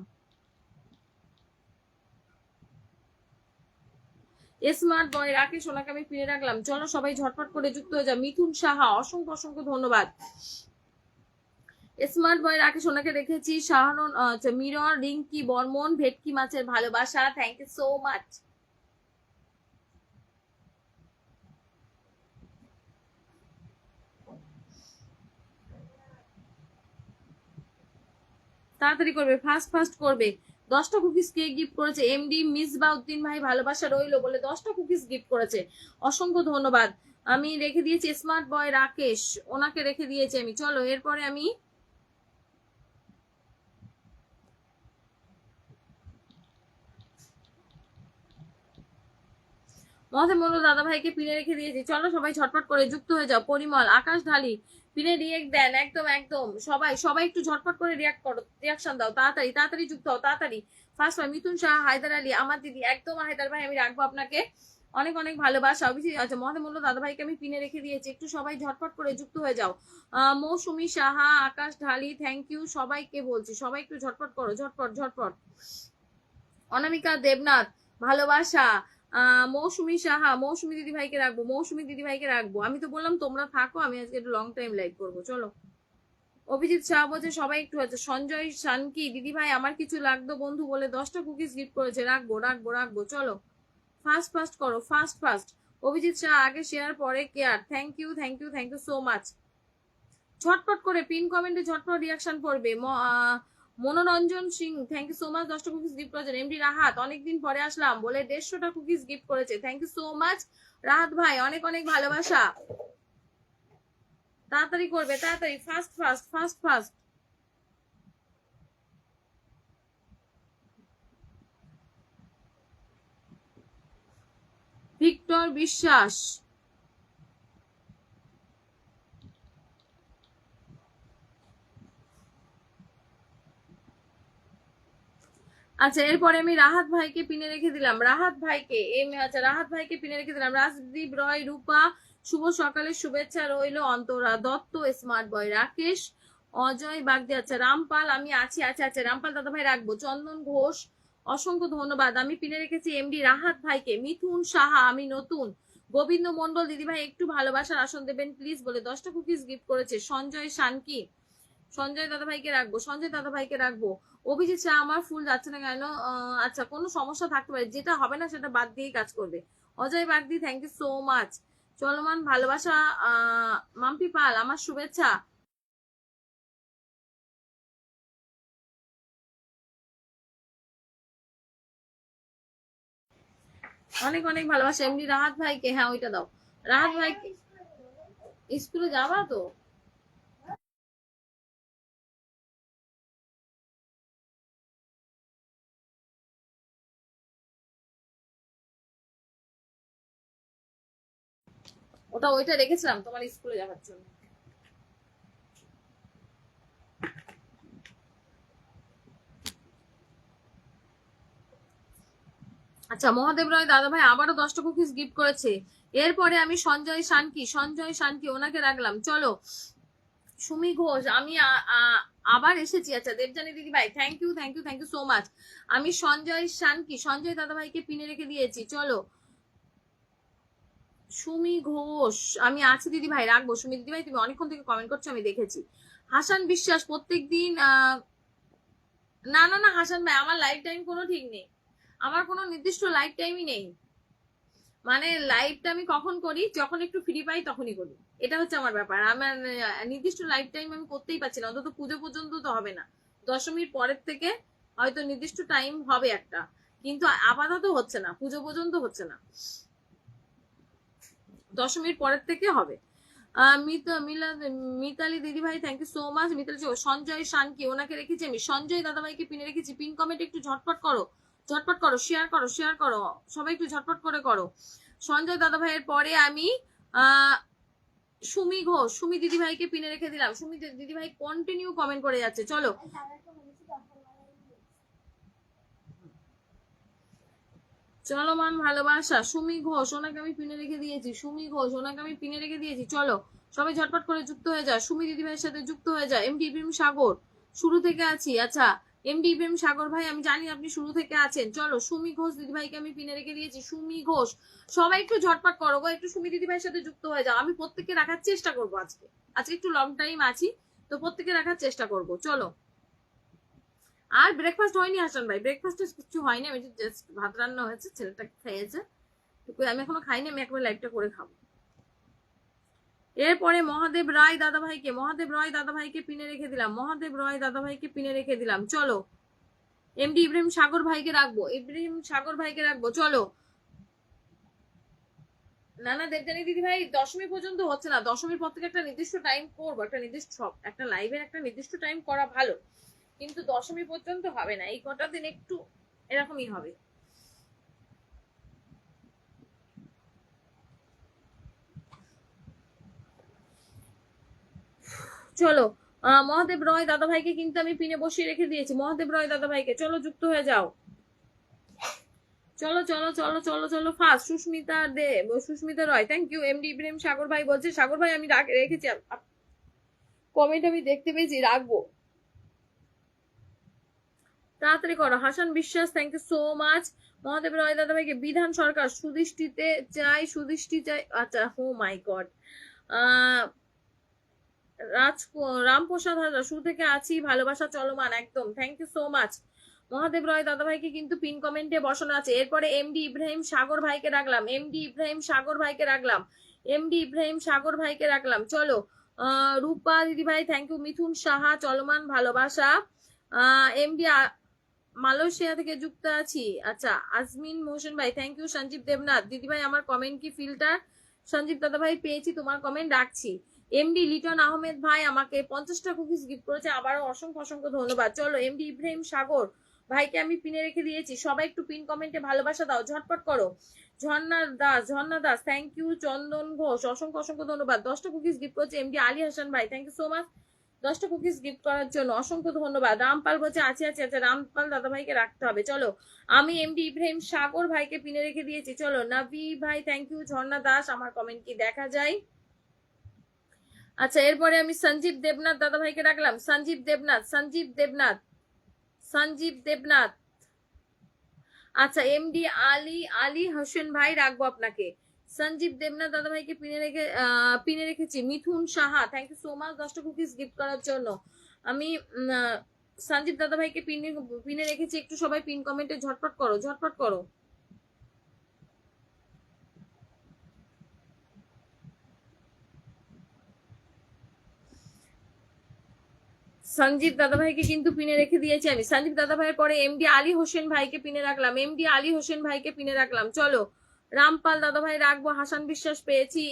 স্মার্ট বয় রাকেশ ওনাকে আমি পিনে রাখলাম। চলো সবাই ঝটপট করে যুক্ত হয়ে যাও। মিথুন সাহা অসংখ্য অসংখ্য ধন্যবাদ। স্মার্ট বয় রাকেশ ওনাকে রেখেছি, শাহানুন মিরর, রিঙ্কি বর্মন, ভেটকি মাছের ভালোবাসা থ্যাংক ইউ সো মাচ। তাড়াতাড়ি করবে, ফাস্ট ফাস্ট করবে। 10টা কুকিজ কে গিফট করেছে? এমডি মিসবা উদ্দিন ভাই ভালোবাসা রইলো বলে 10টা কুকিজ গিফট করেছে, অসংখ্য ধন্যবাদ। আমি রেখে দিয়েছি স্মার্ট বয় রাকেশ ওনাকে রেখে দিয়েছি আমি। চলো এরপরে আমি মহাদেব মন্ডল দাদা ভাইকে পিনে রেখে দিয়েছি, চলো সবাই ঝটপট করে যুক্ত হয়ে যাও। পরিমল, আকাশ ঢালি পিনে রিয়েক্ট দেন, একদম একদম সবাই সবাই একটু ঝটপট করে রিয়াক্ট করো, রিয়াকশন দাও, তাড়াতাড়ি তাড়াতাড়ি যুক্ত হও তাড়াতাড়ি। ফার্স্ট ভাই মিথুন শাহ, হায়দার আলী, আমার দিদি, একদম হায়দার ভাই আমি রাখবো আপনাকে, অনেক অনেক ভালোবাসা। অভিজিৎ, আচ্ছা মহাদেব মন্ডল দাদা ভাইকে আমি পিনে রেখে দিয়েছি, একটু সবাই ঝটপট করে যুক্ত হয়ে যাও। মৌসুমী সাহা, আকাশ ঢালি, থ্যাংক ইউ সবাইকে বলছি, সবাই একটু ঝটপট করো, ঝটপট ঝটপট। অনামিকা দেবনাথ, ভালোবাসা। মৌসুমী সাহা, মৌসুমী দিদি ভাইকে রাখবো, মৌসুমী দিদি ভাইকে রাখবো। আমি তো বললাম তোমরা থাকো, আমি আজকে একটু লং টাইম লাইভ করবো, চলো। অভিজিৎ শাহ বলছে সবাই একটু আছে। সঞ্জয় শানকি, দিদি ভাই আমার কিছু লাগতো বন্ধু বলে 10টা কুকিজ গিফট করেছে, রাখবো রাখবো রাখবো, চলো ফাস্ট ফাস্ট করো, ফাস্ট ফাস্ট। অভিজিৎ শাহ, আগে শেয়ার পরে care, thank you thank you thank you so much. ঝটপট করে পিন কমেন্টে ঝটপট রিয়াকশন করবে। Monoranjan Singh, thank you so much, 10টা কুকিজ গিফট করেছেন। এমডি রাহাত, অনেকদিন পরে আসলাম বলে 150টা কুকিজ গিফট করেছে, thank you so much Rahat ভাই, অনেক অনেক ভালোবাসা। তাড়াতাড়ি করবে, তাড়াতাড়ি, fast fast fast fast. Victor Biswas, আচ্ছা এরপরে আমি রাহাত ভাইকে পিনে রেখে দিলাম, রাহাত ভাইকে আচ্ছা রাহাত ভাইকে পিনে রেখে দিলাম। রাজদীপ রয়, রূপা, শুভ সকালের শুভেচ্ছা রইলো। অন্তরা দত্ত, স্মার্ট বয় রাকেশ, অজয় বাগদি, আচ্ছা রামপাল, আমি আছি, আচ্ছা আচ্ছা রামপাল দাদা ভাই রাখবো। চন্দন ঘোষ, অসংখ্য ধন্যবাদ। আমি পিনে রেখেছি এমডি রাহাত ভাইকে। মিথুন সাহা, আমি নতুন। গোবিন্দ মন্ডল, দিদি ভাই একটু ভালোবাসার আসন দেবেন প্লিজ বলে 10টা কুকিজ গিফট করেছে। সঞ্জয় শানকি, সঞ্জয় দাদা ভাইকে রাখবো, সঞ্জয় দাদা ভাইকে রাখবো। অভিজিৎ শাহ, আমার ফুল যাচ্ছে না কেন? আচ্ছা কোনো সমস্যা থাকতে পারে, যেটা হবে না সেটা বাদ দিয়েই কাজ করবে। Ajay Bagdi, thank you so much. চলমান ভালোবাসা, মাম্পি পাল, আমার শুভেচ্ছা। অনেক অনেক ভালোবাসা এমনি রাহাত ভাইকে, হ্যাঁ ওইটা দাও। রাহাত ভাইকে, স্কুলে যাবা তো? ওইটা রেখেছিলাম তোমার স্কুলে যাওয়ার জন্য। আচ্ছা মহাদেব রায় দাদা ভাই আবারও 10টা কুকিজ গিফট করেছে। এরপরে আমি সঞ্জয় শানকি, সঞ্জয় শানকি ওনাকে রাখলাম, চলো। সুমি ঘোষ, আমি আবার এসেছি। আচ্ছা দেবজানী দিদি ভাই, thank you thank you thank you so much. আমি সঞ্জয় শানকি, সঞ্জয় দাদা ভাইকে পিনে রেখে দিয়েছি, চলো। সুমি ঘোষ, আমি আছি দিদি ভাই, রাখবো। সুমি দিদি ভাই তুমি অনেকক্ষণ থেকে কমেন্ট করছো, আমি দেখেছি। হাসান বিশ্বাস, প্রত্যেকদিন না না না হাসান ভাই, আমার লাইফ টাইম কোনো ঠিক নেই, আমার কোনো নির্দিষ্ট লাইফ টাইমই নেই। মানে লাইভটা আমি কখন করি, যখন একটু ফ্রি পাই তখনই করি, এটা হচ্ছে আমার ব্যাপার। আমার নির্দিষ্ট লাইফ টাইম আমি করতেই পারছি না, অন্তত পুজো পর্যন্ত তো হবে না। দশমীর পরের থেকে হয়তো নির্দিষ্ট টাইম হবে একটা, কিন্তু আপাতত হচ্ছে না, পুজো পর্যন্ত হচ্ছে না, দশমীর পরের থেকে হবে। মিতালি দিদি ভাই, thank you so much. Mitali, Sanjay Shanki ওনাকে রেখেছি আমি, সঞ্জয় দাদা ভাইকে পিনে রেখেছি। পিন কমেন্ট একটু ঝটপট করো, ঝটপট করো, শেয়ার করো, শেয়ার করো, সবাই একটু ঝটপট করে করো। সঞ্জয় দাদা ভাইয়ের পরে আমি আহ সুমি ঘোষ, সুমি দিদি ভাইকে পিনে রেখে দিলাম। সুমি দিদি ভাই কন্টিনিউ কমেন্ট করে যাচ্ছে, চলো। চলমান ভালোবাসা, সুমি ঘোষ ওনাকে আমি পিনে রেখে দিয়েছি, সুমি ঘোষ ওনাকে আমি পিনে রেখে দিয়েছি, চলো সবাই ঝটপট করে যুক্ত হয়ে যায়, সুমি দিদি ভাইয়ের সাথে যুক্ত হয়ে যায়। এমডি ইব্রাহিম সাগর, শুরু থেকে আছি, আচ্ছা এমডি ইব্রাহিম সাগর ভাই আমি জানি আপনি শুরু থেকে আছেন, চলো। সুমি ঘোষ দিদি ভাইকে আমি পিনে রেখে দিয়েছি, সুমি ঘোষ, সবাই একটু ঝটপট করো গো, একটু সুমি দিদি ভাইয়ের সাথে যুক্ত হয়ে যাও। আমি প্রত্যেককে রাখার চেষ্টা করবো আজকে, আজকে একটু লং টাইম আছি তো প্রত্যেককে রাখার চেষ্টা করবো, চলো। আর ব্রেকফাস্ট হয়নি হাসান ভাই, ব্রেকফাস্ট কিছু হয়নি, আমি জাস্ট ভাত রান্না হয়েছে, ছেলেটা খেয়েছে, আমি এখনো খাইনি, আমি একবার লাইভটা করে খাবো। এরপরে মহাদেব রায় দাদা ভাইকে, মহাদেব রায় দাদা ভাইকে পিনে রেখে দিলাম, মহাদেব রায় দাদা ভাইকে পিনে রেখে দিলাম, চলো। এমডি ইব্রাহিম সাগর ভাইকে রাখবো, ইব্রাহিম সাগর ভাইকে রাখবো, চলো। না না দেবজানী দিদি ভাই দশমী পর্যন্ত হচ্ছে না, দশমীর পর থেকে একটা নির্দিষ্ট টাইম করবো, একটা নির্দিষ্ট একটা লাইভের একটা নির্দিষ্ট টাইম করা ভালো, কিন্তু দশমী পর্যন্ত হবে না, এই কটা দিন একটু এরকমই হবে। চলো মহাদেব রয় দাদা ভাইকে কিন্তু আমি পিনে বসিয়ে রেখে দিয়েছি। মহাদেব রয় দাদা ভাইকে চলো যুক্ত হয়ে যাও। চলো চলো চলো চলো চলো first Susmita De, Susmita Roy, thank you. MD Ibrahim Sagar ভাই বলছে, সাগর ভাই আমি রেখেছি, কমেন্ট আমি দেখতে পেয়েছি, রাখবো, তাড়াতাড়ি করো। Hasan Biswas, thank you so much. Mahadev Roy দাদা ভাইকে বিধান সরকার, সুদৃষ্টিতে চাই, সুদৃষ্টি চাই, আচ্ছা oh my god. Ramprasad Hazra, শুরু থেকে আছি, ভালোবাসা চলমান, একদম, thank you so much. Mahadev Roy দাদা ভাইকে কিন্তু পিন কমেন্টে বসানো আছে। এরপরে এমডি ইব্রাহিম সাগর ভাইকে রাখলাম, এমডি ইব্রাহিম সাগর ভাইকে রাখলাম, এমডি ইব্রাহিম সাগর ভাইকে রাখলাম। চলো রূপা দিদি ভাই, থ্যাংক ইউ। মিথুন সাহা, চলমান ভালোবাসা। এমডি মালয়েশিয়া থেকে যুক্ত আছি, আচ্ছা। আজমিন মোহসেন ভাই, থ্যাংক ইউ। সঞ্জীব দেবনাথ দিদি ভাই, আমার কমেন্ট কি ফিল্টার? সঞ্জীব দাদা ভাই পেয়েছি, তোমার কমেন্ট রাখছি। এমডি লিটন আহমেদ ভাই আমাকে 50টা কুকিজ গিফট করেছে, আবারও অসংখ্য অসংখ্য ধন্যবাদ। চলো এমডি ইব্রাহিম সাগর ভাইকে আমি পিনে রেখে দিয়েছি, সবাই একটু পিন কমেন্টে ভালোবাসা দাও, ঝটপট করো। ঝর্ণা দাস, থ্যাংক ইউ। চন্দন ঘোষ, অসংখ্য অসংখ্য ধন্যবাদ। 10টা কুকিজ গিফট করেছে এমডি আলী হাসান ভাই, থ্যাংক ইউ সো মাচ 10টা কুকিজ গিফট করার জন্য, অসংখ্য ধন্যবাদ। রামপাল বলছে আছি আছি, আচ্ছা রামপাল দাদা ভাইকে রাখতে হবে। চলো আমি এমডি ইব্রাহিম সাগর ভাইকে পিনে রেখে দিয়েছি। চলো নাভি ভাই, থ্যাংক ইউ। ঝর্ণা দাস, আমার কমেন্ট কি দেখা যায়? আচ্ছা এরপরে আমি সঞ্জীব দেবনাথ দাদা ভাইকে রাখলাম, সঞ্জীব দেবনাথ, সঞ্জীব দেবনাথ, সঞ্জীব দেবনাথ। আচ্ছা এমডি আলী হোসেন ভাই রাখবো আপনাকে। সঞ্জীব দেবনাথ দাদা ভাইকে পিনে রেখেছি। Mithun Saha, thank you so much 10টা কুকিজ গিফট করার জন্য। আমি সঞ্জীব দাদা ভাইকে পিনে রেখেছি, একটু সবাই পিন কমেন্টে ঝটপট করো, ঝটপট করো। সঞ্জীব দাদা ভাইকে কিন্তু পিনে রেখে দিয়েছি আমি। সঞ্জীব দাদা ভাইয়ের পরে এমডি আলী হোসেন ভাইকে পিনে রাখলাম, এমডি আলী হোসেন ভাইকে পিনে রাখলাম। চলো রামপাল দাদা ভাই রাখবো, হাসান বিশ্বাস পেয়েছি,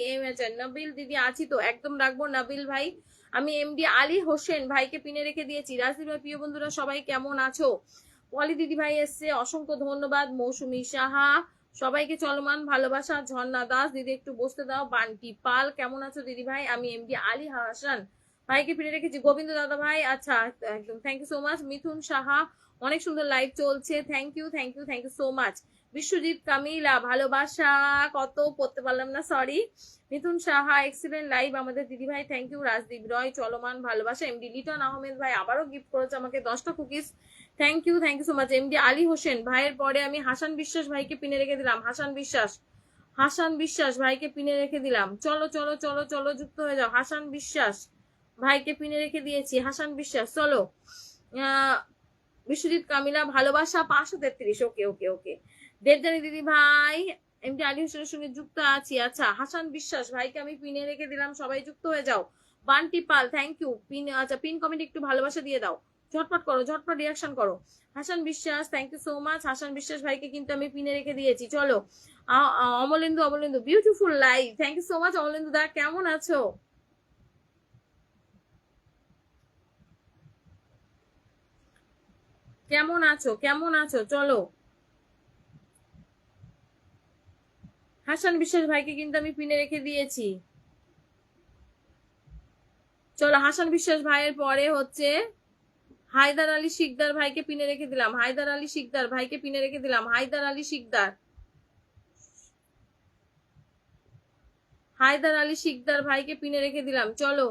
নবিল দিদি আছি তো, একদম রাখবো নবিল ভাই। আমি এমডি আলী হোসেন ভাইকে পিনে রেখে দিয়েছি। রাজদীপ ভাই, প্রিয় বন্ধুরা সবাই কেমন আছো? পলি দিদি ভাই এসছে, অসংখ্য ধন্যবাদ। মৌসুমী সাহা, সবাইকে চলমান ভালোবাসা। ঝর্ণা দাস দিদি একটু বসতে দাও। বান্টি পাল, কেমন আছো দিদি ভাই? আমি এমডি আলী হাসান ভাইকে ফিরে রেখেছি। গোবিন্দ দাদা ভাই, আচ্ছা একদম, thank you so much. Mithun Saha, অনেক সুন্দর লাইভ চলছে, thank you thank you thank you so much. Biswajit Kamila, ভালোবাসা কত পড়তে পারলাম না, sorry. Mithun Saha, excellent live আমাদের দিদি ভাই, থ্যাংক ইউ। রাজদীপ রয়, চলমান ভালোবাসা। এমডি লিটন আহমেদ ভাই আবারও গিফট করেছে আমাকে 10টা cookies, thank you so much. MD Ali Hossain ভাইয়ের পরে আমি হাসান বিশ্বাস ভাইকে পিনে রেখে দিলাম। হাসান বিশ্বাস, হাসান বিশ্বাস ভাইকে পিনে রেখে দিলাম। চলো চলো চলো চলো যুক্ত হয়ে যাও। হাসান বিশ্বাস ভাইকে পিনে রেখে দিয়েছি, হাসান বিশ্বাস। চলো বিশ্বজিৎ কামিলা, ভালোবাসা 533, ওকে ওকে ওকে। দেবজানী দিদি ভাই, এমডি আলী হোসেনের সঙ্গে যুক্ত আছি, আচ্ছা। হাসান বিশ্বাস ভাইকে আমি পিনে রেখে দিলাম, সবাই যুক্ত হয়ে যাও। বান্টি পাল, থ্যাংক ইউ। পিন, আচ্ছা পিন কমেন্ট একটু ভালোবাসা দিয়ে দাও, ঝটপট করো, ঝটপট রিয়াকশন করো। Hasan Biswas, thank you so much. Hasan Biswas ভাইকে কিন্তু আমি পিনে রেখে দিয়েছি। চলো Amalendu, Amalendu beautiful live, thank you so much. Amalendu দা কেমন আছো? কেমন আছো, কেমন আছো? চলো হাসান বিশ্বাস ভাইকে কিন্তু আমি পিনে রেখে দিয়েছি। চলো হাসান বিশ্বাস ভাইয়ের পরে হচ্ছে হায়দার আলী শিকদার ভাইকে পিনে রেখে দিলাম। হায়দার আলী শিকদার ভাইকে পিনে রেখে দিলাম। হায়দার আলী শিকদার, হায়দার আলী শিকদার ভাইকে পিনে রেখে দিলাম। চলো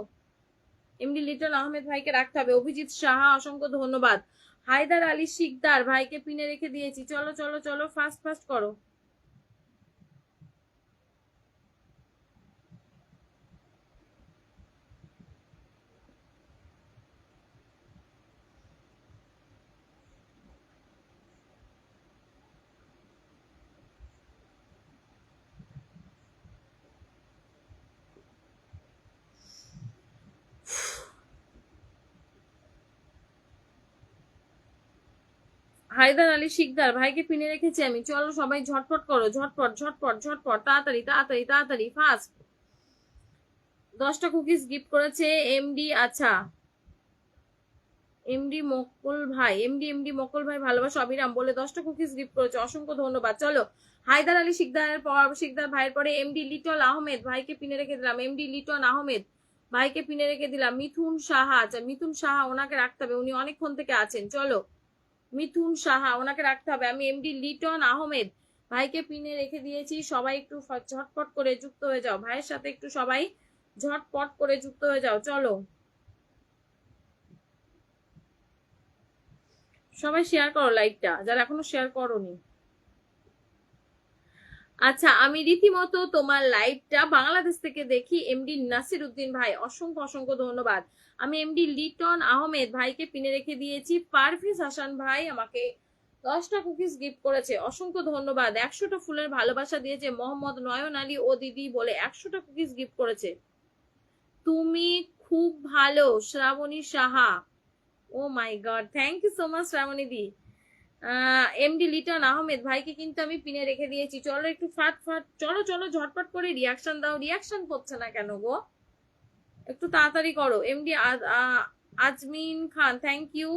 এমডি লিটন আহমেদ ভাইকে রাখতে হবে। অভিজিৎ সাহা, অসংখ্য ধন্যবাদ। হায়দার আলী শিকদার ভাইকে পিনে রেখে দিয়েছি। চলো চলো চলো ফাস্ট ফাস্ট করো। হায়দার আলী শিকদার ভাইকে পিনে রেখেছি আমি। চলো সবাই ঝটপট করো, ঝটপট ঝটপট ঝটপট, তাড়াতাড়ি তাড়াতাড়ি তাড়াতাড়ি ফাস্ট। 10টা কুকিজ গিফট করেছে এমডি, আচ্ছা এমডি মকল ভাই, এমডি মকল ভাই, ভালোবাসা অবিরাম বলে 10টা কুকিজ গিফট করেছে, অসংখ্য ধন্যবাদ। চলো হায়দার আলী শিকদার ভাইয়ের পরে এমডি লিটন আহমেদ ভাইকে পিনে রেখে দিলাম। এমডি লিটন আহমেদ ভাইকে পিনে রেখে দিলাম। মিথুন সাহা, আচ্ছা মিথুন সাহা ওনাকে রাখতে হবে, উনি অনেকক্ষণ থেকে আছেন। চলো মিথুন সাহা ওনাকে রাখতে হবে। আমি এমডি লিটন আহমেদ ভাইকে পিনে রেখে দিয়েছি। সবাই একটু ঝটপট করে যুক্ত হয়ে যাও, ভাইয়ের সাথে একটু সবাই ঝটপট করে যুক্ত হয়ে যাও। চলো সবাই শেয়ার করো লাইভটা, যারা এখনো শেয়ার করোনি। আচ্ছা, আমি রীতিমতো তোমার লাইভটা বাংলাদেশ থেকে দেখি। এমডি নাসির উদ্দিন ভাই, অসংখ্য অসংখ্য ধন্যবাদ। আমি এমডি লিটন আহমেদ ভাইকে পিনে রেখে দিয়েছি। পারভেজ হাসান ভাই আমাকে 10টা কুকিজ গিফট করেছে, অসংখ্য ধন্যবাদ। 100টা ফুলের ভালোবাসা দিয়েছে। মোহাম্মদ নয়ন আলী ও দিদি বলে 100টা কুকিজ গিফট করেছে। তুমি খুব ভালো, Srabani Saha. Oh my god, thank you so much Srabani দি। এমডি লিটন আহমেদ ভাইকে কিন্তু আমি পিনে রেখে দিয়েছি। চলো একটু ফাট ফাট, চলো চলো ঝটপট করে রিয়াকশন দাও। রিয়াকশন করছে না কেন গো, একটু তাড়াতাড়ি করো। MD Azmin Khan, thank you.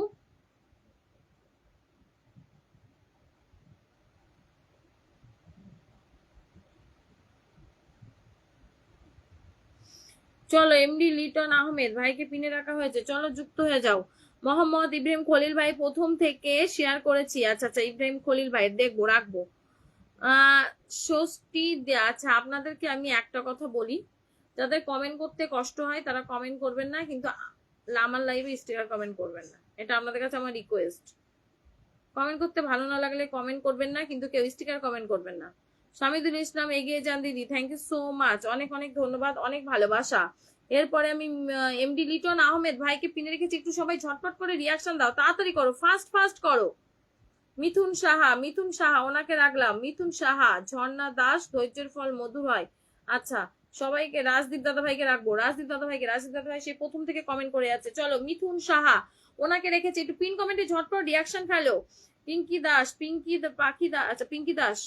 চলো এমডি লিটন আহমেদ ভাইকে পিনে রাখা হয়েছে, চলো যুক্ত হয়ে যাও। মোহাম্মদ ইব্রাহিম খলিল ভাই প্রথম থেকে শেয়ার করেছি। আচ্ছা আচ্ছা, ইব্রাহিম খলিল ভাই দেখবো, রাখবো। ষষ্ঠী, আচ্ছা আপনাদেরকে আমি একটা কথা বলি, যাদের কমেন্ট করতে কষ্ট হয় তারা কমেন্ট করবেন না, কিন্তু আমার লাইভে স্টিকার কমেন্ট করবেন না, এটা আপনাদের কাছে আমার রিকোয়েস্ট। কমেন্ট করতে ভালো না লাগলে কমেন্ট করবেন না, কিন্তু কেউ স্টিকার কমেন্ট করবেন না। শামিদুল ইসলাম এগিয়ে যান দিদি, থ্যাংক ইউ সো মাচ, অনেক অনেক ধন্যবাদ, অনেক ভালোবাসা। এরপরে আমি এমডি লিটন আহমেদ ভাইকে পিনে রেখেছি, একটু সবাই ঝটপট করে রিয়াকশন দাও, তাড়াতাড়ি করো, ফাস্ট ফাস্ট করো। মিথুন সাহা, মিথুন সাহা ওনাকে রাখলাম। মিথুন সাহা, ঝর্ণা দাস, ধৈর্যের ফল মধুর হয়। আচ্ছা সবাইকে, রাজদীপ দাদা ভাইকে রাখবো, রাজদীপ দাদা ভাইকে, রাজদীপ দাদা ভাই সে প্রথম থেকে কমেন্ট করে যাচ্ছে। চলো মিথুন সাহা ওনাকে রেখেছি, একটু পিন কমেন্টে ঝটপট রিয়াকশন ফেলো। পিঙ্কি দাস, পিঙ্কি পাখি দাস, আচ্ছা পিঙ্কি দাস,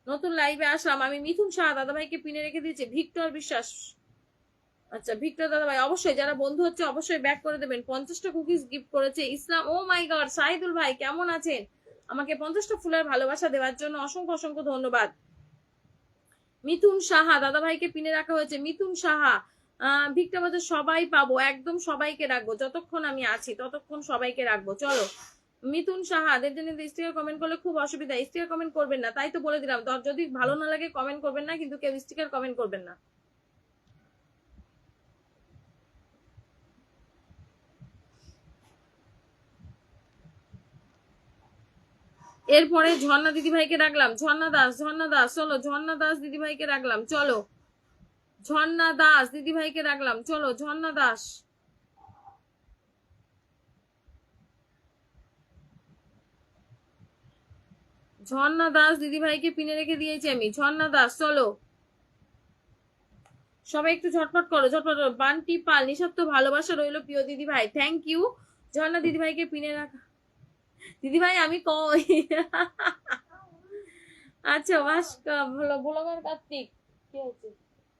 নতুন লাইভে আসলাম। আমি মিথুন সাহা দাদা ভাইকে পিনে রেখে দিয়েছি। ভিক্টর বিশ্বাস, আচ্ছা ভিক্টর দাদা ভাই, অবশ্যই যারা বন্ধু হচ্ছে অবশ্যই ব্যাক করে দেবেন। 50টা কুকিজ গিফট করেছে ইসলাম। ও মাই গড, সাইদুল ভাই কেমন আছেন? আমাকে 50টা ফুলের ভালোবাসা দেওয়ার জন্য অসংখ্য অসংখ্য ধন্যবাদ। মিথুন সাহা দাদা ভাইকে পিনে রাখা হয়েছে। মিথুন সাহা, ভিক্টর বাজার সবাই পাবো, একদম সবাইকে রাখবো, যতক্ষণ আমি আছি ততক্ষণ সবাইকে রাখবো। চলো মিথুন সাহা, জন্য স্টিকার কমেন্ট করলে খুব অসুবিধা, স্টিকার কমেন্ট করবেন না, তাই তো বলে দিলাম। যদি ভালো না লাগে কমেন্ট করবেন না, কিন্তু কেউ স্টিকার কমেন্ট করবেন না। এরপরে ঝর্ণা দিদি ভাইকে রাখলাম। ঝর্ণা দাস, ঝর্ণা দাস, চলো ঝর্ণা দাস দিদি ভাইকে রাখলাম। চলো ঝর্ণা দাস দিদি ভাইকে রাখলাম। চলো ঝর্ণা দাস, ঝর্ণা দাস দিদি ভাইকে পিনে রেখে দিয়েছি আমি। ঝর্ণা দাস, চলো সবাই একটু ঝটপট করো, ঝটপট করো। বান্টি পাল, নিঃস্বার্থ ভালোবাসা রইলো প্রিয় দিদি ভাই, থ্যাংক ইউ। ঝর্ণা দিদি ভাইকে পিনে রাখা। দিদি ভাই আমি কই? আচ্ছা বাস, ব্লগার কার্তিক কি হয়েছে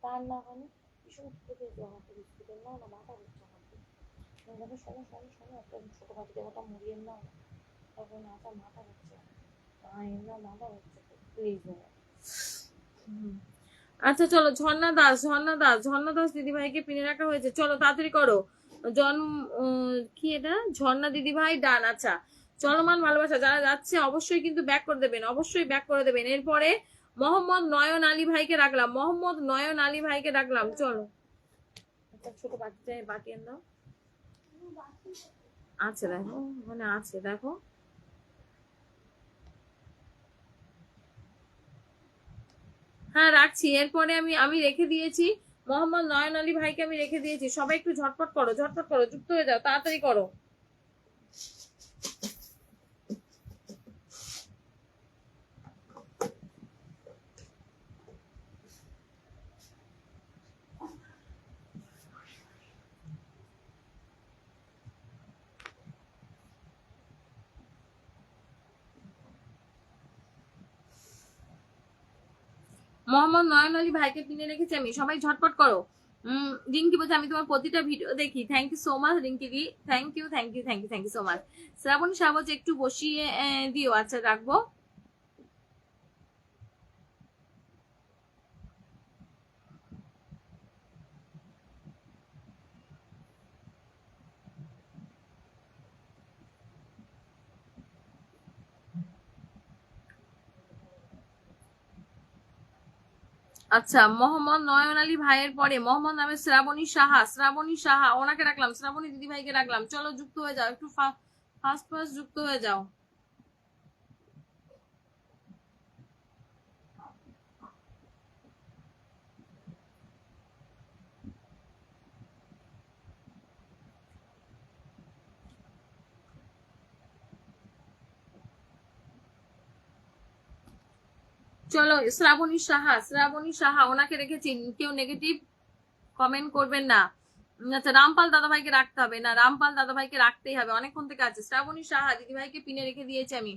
তার না মানে ভীষণ খেতে আমাকে বিস্কুটের নাও না, মাথা ঘুরছে আমাকে, শোনো শোনো শোনো, একটা ছোট বাটি দেওয়াটা মুড়িয়ে নাও, তখন মাথা মাথা ঘুরছে, না মাথা ঘুরছে প্লিজ। আচ্ছা চলো ঝর্ণা দাস, ঝর্ণা দাস, ঝর্ণা দাস দিদি ভাইকে পিনে রাখা হয়েছে, চলো তাড়াতাড়ি করো। কি এটা, ঝর্ণা দিদি ভাই ডান। আচ্ছা চলমান ভালোবাসা যারা যাচ্ছে অবশ্যই কিন্তু ব্যাক করে দেবেন, অবশ্যই ব্যাক করে দেবেন। এরপরে মোহাম্মদ নয়ন আলী ভাইকে রাখলাম। মোহাম্মদ নয়ন আলী ভাইকে রাখলাম। চলো একটা ছোট বাটিতে বাটি এনে দাও, আছে দেখো, মানে আছে দেখো। হ্যাঁ রাখছি। এরপরে আমি আমি রেখে দিয়েছি মোহাম্মদ নয়ন আলী ভাইকে আমি রেখে দিয়েছি। সবাই একটু ঝটপট করো, ঝটপট করো, যুক্ত হয়ে যাও, তাড়াতাড়ি করো। মোহাম্মদ নয়ন আলী ভাইকে পিনে রেখেছি আমি, সবাই ঝটপট করো। রিঙ্কি বলছে আমি তোমার প্রতিটা ভিডিও দেখি, thank you so much Rinki দি, thank you thank you thank you thank you so much. Srabani Shah বলছে একটু বসিয়ে দিও, আচ্ছা রাখবো। আচ্ছা, মোহাম্মদ নয়ন আলী ভাইয়ের পরে মোহাম্মদ নামে শ্রাবণী সাহা, শ্রাবণী সাহা ওনাকে রাখলাম, শ্রাবণী দিদি ভাইকে রাখলাম। চলো যুক্ত হয়ে যাও, একটু ফাস্ট ফাস্ট যুক্ত হয়ে যাও। চলো শ্রাবণী সাহা, শ্রাবণী সাহা ওনাকে রেখেছি, কেউ নেগেটিভ কমেন্ট করবেন না। আচ্ছা, রামপাল দাদাভাইকে রাখতে হবে না, রামপাল দাদাভাইকে রাখতেই হবে, অনেকক্ষণ থেকে আছে। শ্রাবণী সাহা দিদিভাইকে পিনে রেখে দিয়েছি আমি।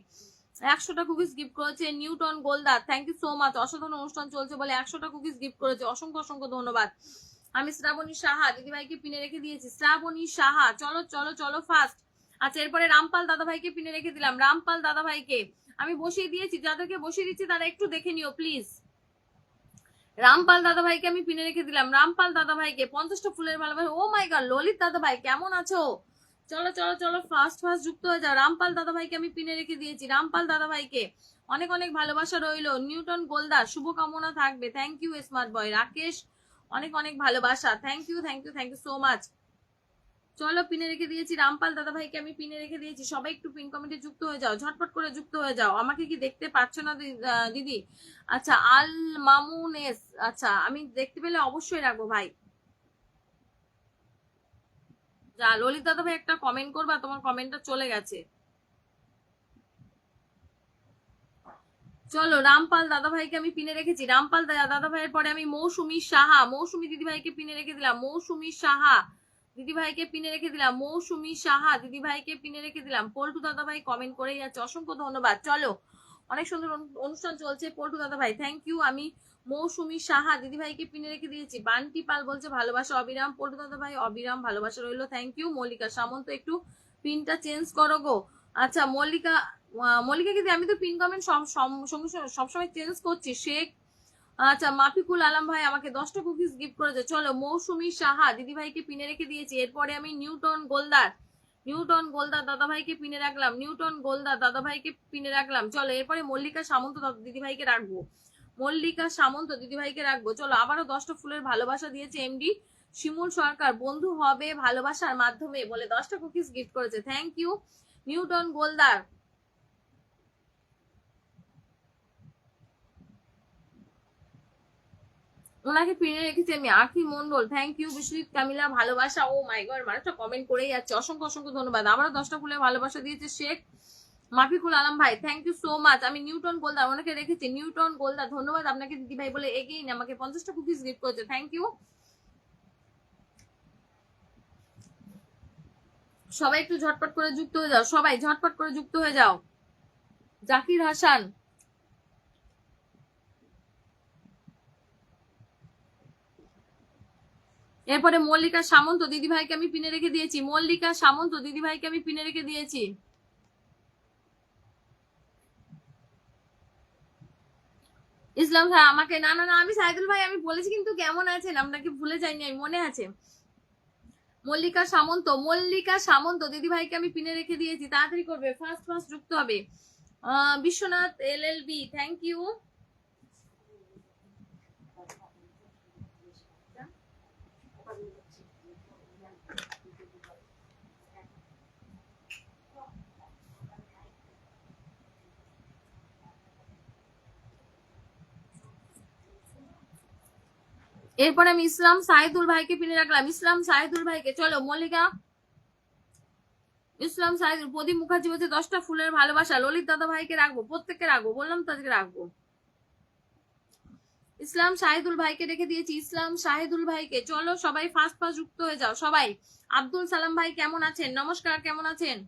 100টা কুকিজ গিফট করেছে Newton Goldar, thank you so much. অসাধারণ অনুষ্ঠান চলছে বলে 100টা কুকিজ গিফট করেছে, অসংখ্য অসংখ্য ধন্যবাদ। আমি শ্রাবণী সাহা দিদিভাইকে পিনে রেখে দিয়েছি, শ্রাবণী সাহা। চলো চলো চলো ফার্স্ট। আচ্ছা, এরপরে রামপাল দাদাভাইকে পিনে রেখে দিলাম, রামপাল দাদাভাইকে আমি বসিয়ে দিয়েছি, যাদেরকে বসিয়ে দিচ্ছি তারা একটু দেখে নিও প্লিজ। রামপাল দাদাভাইকে আমি পিনে রেখে দিলাম, রামপাল দাদাভাইকে 50টা ফুলের ভালোবাসা। ও মাই গড, ললিত দাদাভাই কেমন আছো? চলো চলো চলো ফার্স্ট ফার্স্ট যুক্ত হয়ে যাও। রামপাল দাদাভাইকে আমি পিনে রেখে দিয়েছি, রামপাল দাদাভাইকে অনেক অনেক ভালোবাসা রইলো। নিউটন গোলদার শুভকামনা থাকবে, thank you smart boy. Rakesh অনেক অনেক ভালোবাসা, thank you thank you thank you so much. চলো পিনে রেখে দিয়েছি, রামপাল দাদাভাইকে আমি পিনে রেখে দিয়েছি। সবাই একটু পিন কমেন্টে যুক্ত হয়ে যাও, ঝটপট করে যুক্ত হয়ে যাও। আমাকে কি দেখতে পাচ্ছ না দিদি? আচ্ছা, আল মামুনেস, আচ্ছা আমি দেখতে পেলে অবশ্যই রাখবো ভাই। যা ললিত দাদাভাই একটা কমেন্ট করবা, তোমার কমেন্টটা চলে গেছে। চলো রামপাল দাদাভাইকে আমি পিনে রেখেছি, রামপাল দাদাভাইয়ের পরে আমি মৌসুমী সাহা, মৌসুমী দিদিভাইকে পিনে রেখে দিলাম, মৌসুমী সাহা দিদিভাইকে পিনে রেখে দিলাম, মৌসুমী সাহা দিদিভাইকে পিনে রেখে দিলাম। পল্টু দাদাভাই কমেন্ট করে যাচ্ছে, অসংখ্য ধন্যবাদ। চলো অনেক সুন্দর অনুষ্ঠান চলছে, পল্টু দাদাভাই থ্যাংক ইউ। আমি মৌসুমী সাহা দিদিভাইকে পিনে রেখে দিয়েছি। বান্টি পাল বলছে ভালোবাসা অবিরাম, পল্টু দাদাভাই অবিরাম ভালোবাসা রইলো, থ্যাংক ইউ। মল্লিকা সামন্ত একটু পিনটা চেঞ্জ করো গো। আচ্ছা মল্লিকা, মল্লিকা দিদি আমি তো পিন কমেন্ট সবসময় চেঞ্জ করছি। শেখ, আচ্ছা মাফিকুল আলম ভাই আমাকে 10টা কুকিজ গিফট করেছে। চলো মৌসুমী সাহা দিদিভাইকে পিনে রেখে দিয়েছি। এরপরে আমি নিউটন গোলদার, নিউটন গোলদার দাদাভাইকে পিনে রাখলাম, নিউটন গোলদার দাদাভাইকে পিনে রাখলাম। চলো এরপরে মল্লিকা সামন্ত দিদিভাইকে রাখবো, মল্লিকা সামন্ত দিদিভাইকে রাখবো। চলো আবারও 10টা ফুলের ভালোবাসা দিয়েছে এমডি শিমুল সরকার, বন্ধু হবে ভালোবাসার মাধ্যমে বলে 10টা কুকিজ গিফট করেছে, থ্যাংক ইউ নিউটন গোলদার। ওনাকে পিনে রেখেছি আমি। আখি মন্ডল, থ্যাংক ইউ। বিশ্বজিৎ কামিলা ভালোবাসা, ও মাই গড মানুষটা কমেন্ট করেই যাচ্ছে, অসংখ্য অসংখ্য ধন্যবাদ। আবারও 10টা ফুলের ভালোবাসা দিয়েছে শেখ মাফিকুল আলম ভাই, থ্যাংক ইউ সো মাচ। আমি নিউটন গোলদার ওনাকে রেখেছি, নিউটন গোলদার ধন্যবাদ আপনাকে দিদি ভাই বলে এগেইন আমাকে 50টা কুকিজ গিফট করেছে, থ্যাংক ইউ। সবাই একটু ঝটপট করে যুক্ত হয়ে যাও, সবাই ঝটপট করে যুক্ত হয়ে যাও। জাকির হাসান, এরপরে মল্লিকা সামন্ত দিদিভাইকে আমি পিনে রেখে দিয়েছি, মল্লিকা সামন্ত দিদিভাইকে আমি পিনে রেখে দিয়েছি। ইসলাম ভাই আমাকে, না না না আমি সাইদুল ভাই আমি বলেছি কিন্তু কেমন আছেন, আপনাকে ভুলে যাইনি আমি, মনে আছে। মল্লিকা সামন্ত, মল্লিকা সামন্ত দিদিভাইকে আমি পিনে রেখে দিয়েছি, তাড়াতাড়ি করবে, ফার্স্ট ফার্স্ট যুক্ত হবে। Biswanath LLB, thank you. এরপর আমি ইসলাম সাহিদুল ভাইকে পিনে রাখলাম, ইসলাম সাহিদুল ভাইকে। চলো মল্লিকা ইসলাম সাহিদুল, প্রদীপ মুখার্জি বলছে 10টা ফুলের ভালোবাসা। ললিত দাদা ভাইকে রাখবো, প্রত্যেককে রাখবো, বললাম তাদেরকে রাখবো। ইসলাম শাহিদুল ভাইকে রেখে দিয়েছি, ইসলাম শাহিদুল ভাইকে। চলো সবাই ফার্স্ট ফার্স্ট যুক্ত হয়ে যাও সবাই। আব্দুল সালাম ভাই কেমন আছেন? নমস্কার, কেমন আছেন?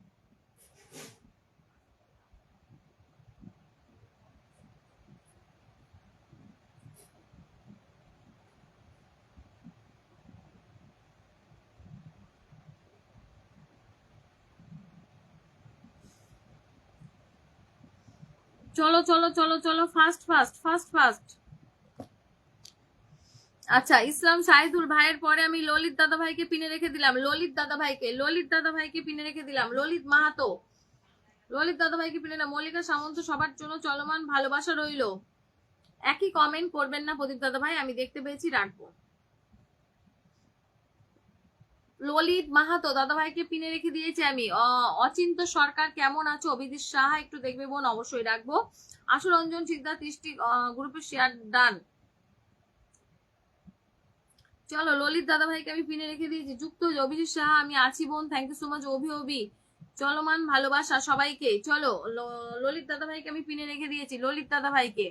চলো চলো চলো চলো ফার্স্ট ফার্স্ট ফার্স্ট ফার্স্ট। আচ্ছা ইসলাম শাহিদুল ভাইয়ের পরে আমি ললিত দাদা ভাইকে পিনে রেখে দিলাম, ললিত দাদা ভাইকে, ললিত দাদা ভাইকে পিনে রেখে দিলাম, ললিত মাহাতো, ললিত দাদা ভাইকে পিনে দিলাম। মল্লিকা সামন্ত সবার জন্য চলমান ভালোবাসা রইলো। একই কমেন্ট করবেন না প্রদীপ দাদা ভাই, আমি দেখতে পেয়েছি, রাখবো। ললিত মাহাতো দাদা ভাইকে পিনে রেখে দিয়েছি আমি। অচিন্ত সরকার কেমন আছো? অভিজিৎ সাহা একটু দেখবে বোন, অবশ্যই রাখবো। আশু রঞ্জন সিকদার দৃষ্টি গ্রুপের শেয়ার ডান। চলো ললিত দাদা ভাইকে আমি পিনে রেখে দিয়েছি, যুক্ত হয়ে অভিজিৎ সাহা আমি আছি বোন, থ্যাংক ইউ সো মাচ। অভি চলমান ভালোবাসা সবাইকে। চলো ললিত দাদা ভাইকে আমি পিনে রেখে দিয়েছি, ললিত দাদা ভাইকে।